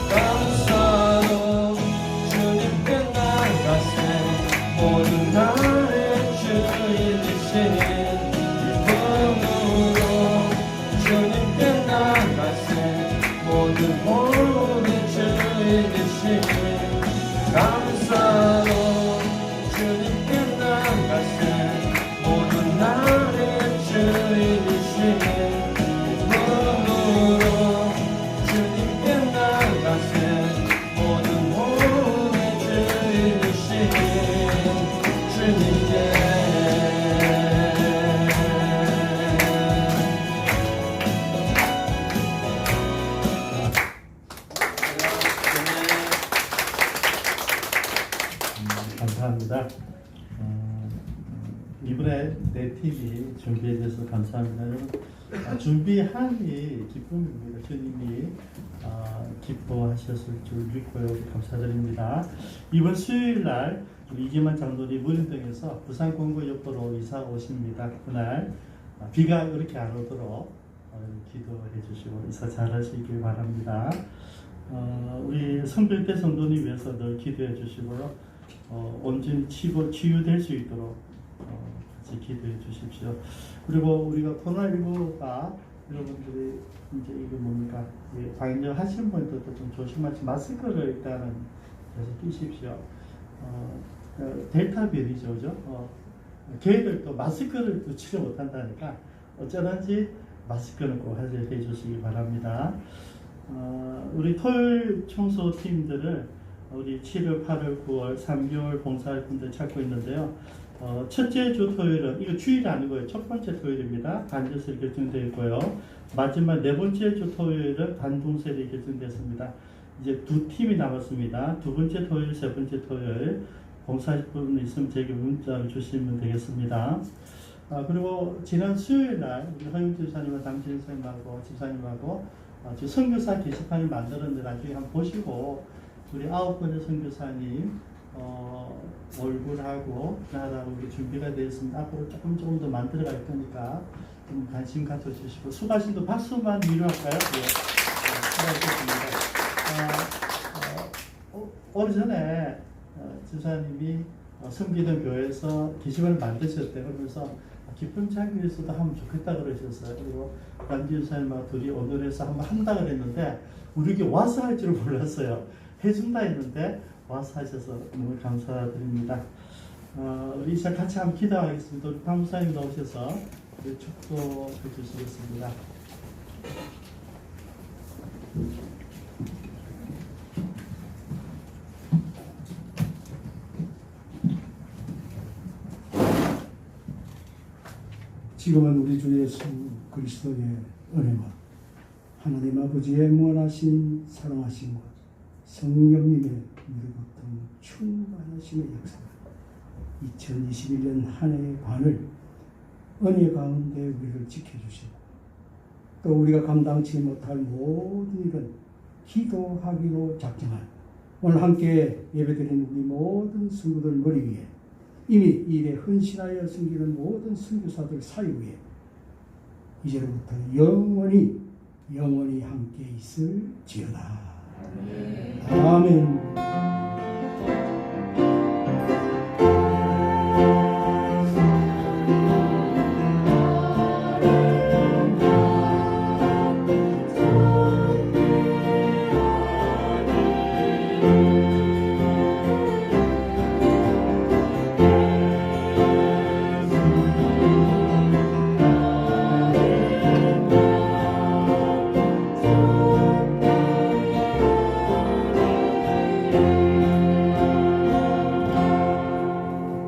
[SPEAKER 8] 감사로 주님께 나가세 모든 날의 주인이신 기쁨으로 주님께 나가세 모든 주인이신 감사로 주님께 나가세 모든 날의 주인이신 기쁨으로 주님께 나가세 모든 주인이신 주님께
[SPEAKER 1] 감사합니다. 이번에 내 팀이 준비해 주셔서 감사합니다. 여러분, 준비함이 기쁨입니다. 주님이 기뻐하셨을 줄 믿고요. 감사드립니다. 이번 수요일 날 우리 이기만 장로님 무림동에서 부산 공고 옆으로 이사 오십니다. 그날 비가 그렇게 안 오도록 기도해 주시고 이사 잘 하시길 바랍니다. 우리 성별대 성도님 위해서 늘 기도해 주시고요. 온전히 치유될 수 있도록 같이 기도해 주십시오. 그리고 우리가 코로나19가 여러분들이 이제 이거 뭡니까? 방역 하시는 분들도 좀 조심하시 마스크를 일단은 계속 끼십시오. 델타 변이죠, 그죠? 걔들도 마스크를 또 치료 못한다니까 어쩌든지 마스크는 꼭 해 주시기 바랍니다. 우리 토요일 청소 팀들을 우리 7월, 8월, 9월, 3개월 봉사할 분들 찾고 있는데요. 첫째 주 토요일은 이거 주일이 아니고요. 첫 번째 토요일입니다. 반주설이 결정되어 있고요. 마지막 네 번째 주 토요일은 반동설이 결정됐습니다. 이제 두 팀이 남았습니다. 두 번째 토요일, 세 번째 토요일 봉사할 분 있으면 제게 문자를 주시면 되겠습니다. 그리고 지난 수요일 날 우리 허영주 집사님과 당진 선생님하고 집사님하고 선교사 게시판을 만들었는데 나중에 한번 보시고 우리 9번의 선교사님 얼굴하고 나라고 우리 준비가 되어 있습니다. 앞으로 조금 더 만들어 갈 거니까 좀 관심 가져주시고 수고하신 분 박수만 위로할까요? 네. 수고하셨습니다. 오래전에 집사님이 섬기던 교회에서 게시판을 만드셨대요. 그러면서 기쁨 차기 위해서도 하면 좋겠다 그러셨어요. 그리고 남지 집사님하고 둘이 오늘에서 한번 한다 그랬는데 우리에게 와서 할 줄을 몰랐어요. 해준다 했는데 와서 하셔서 너무 감사드립니다. 우리 이제 같이 한번 기도하겠습니다. 우리 박무사님 나오셔서 축도해 주시겠습니다.
[SPEAKER 10] 지금은 우리 주 예수 그리스도의 은혜와 하나님 아버지의 무한하신 사랑하심과 성령님의 무료고통 충만하심의 역사가 2021년 한 해의 관을 은혜 가운데 우리를 지켜주시고 또 우리가 감당치 못할 모든 일은 기도하기로 작정한 오늘 함께 예배드린 우리 모든 성도들 머리 위에 이미 이 일에 헌신하여 섬기는 모든 선교사들 사이 위에 이제로부터 영원히 함께 있을지어다. 아멘.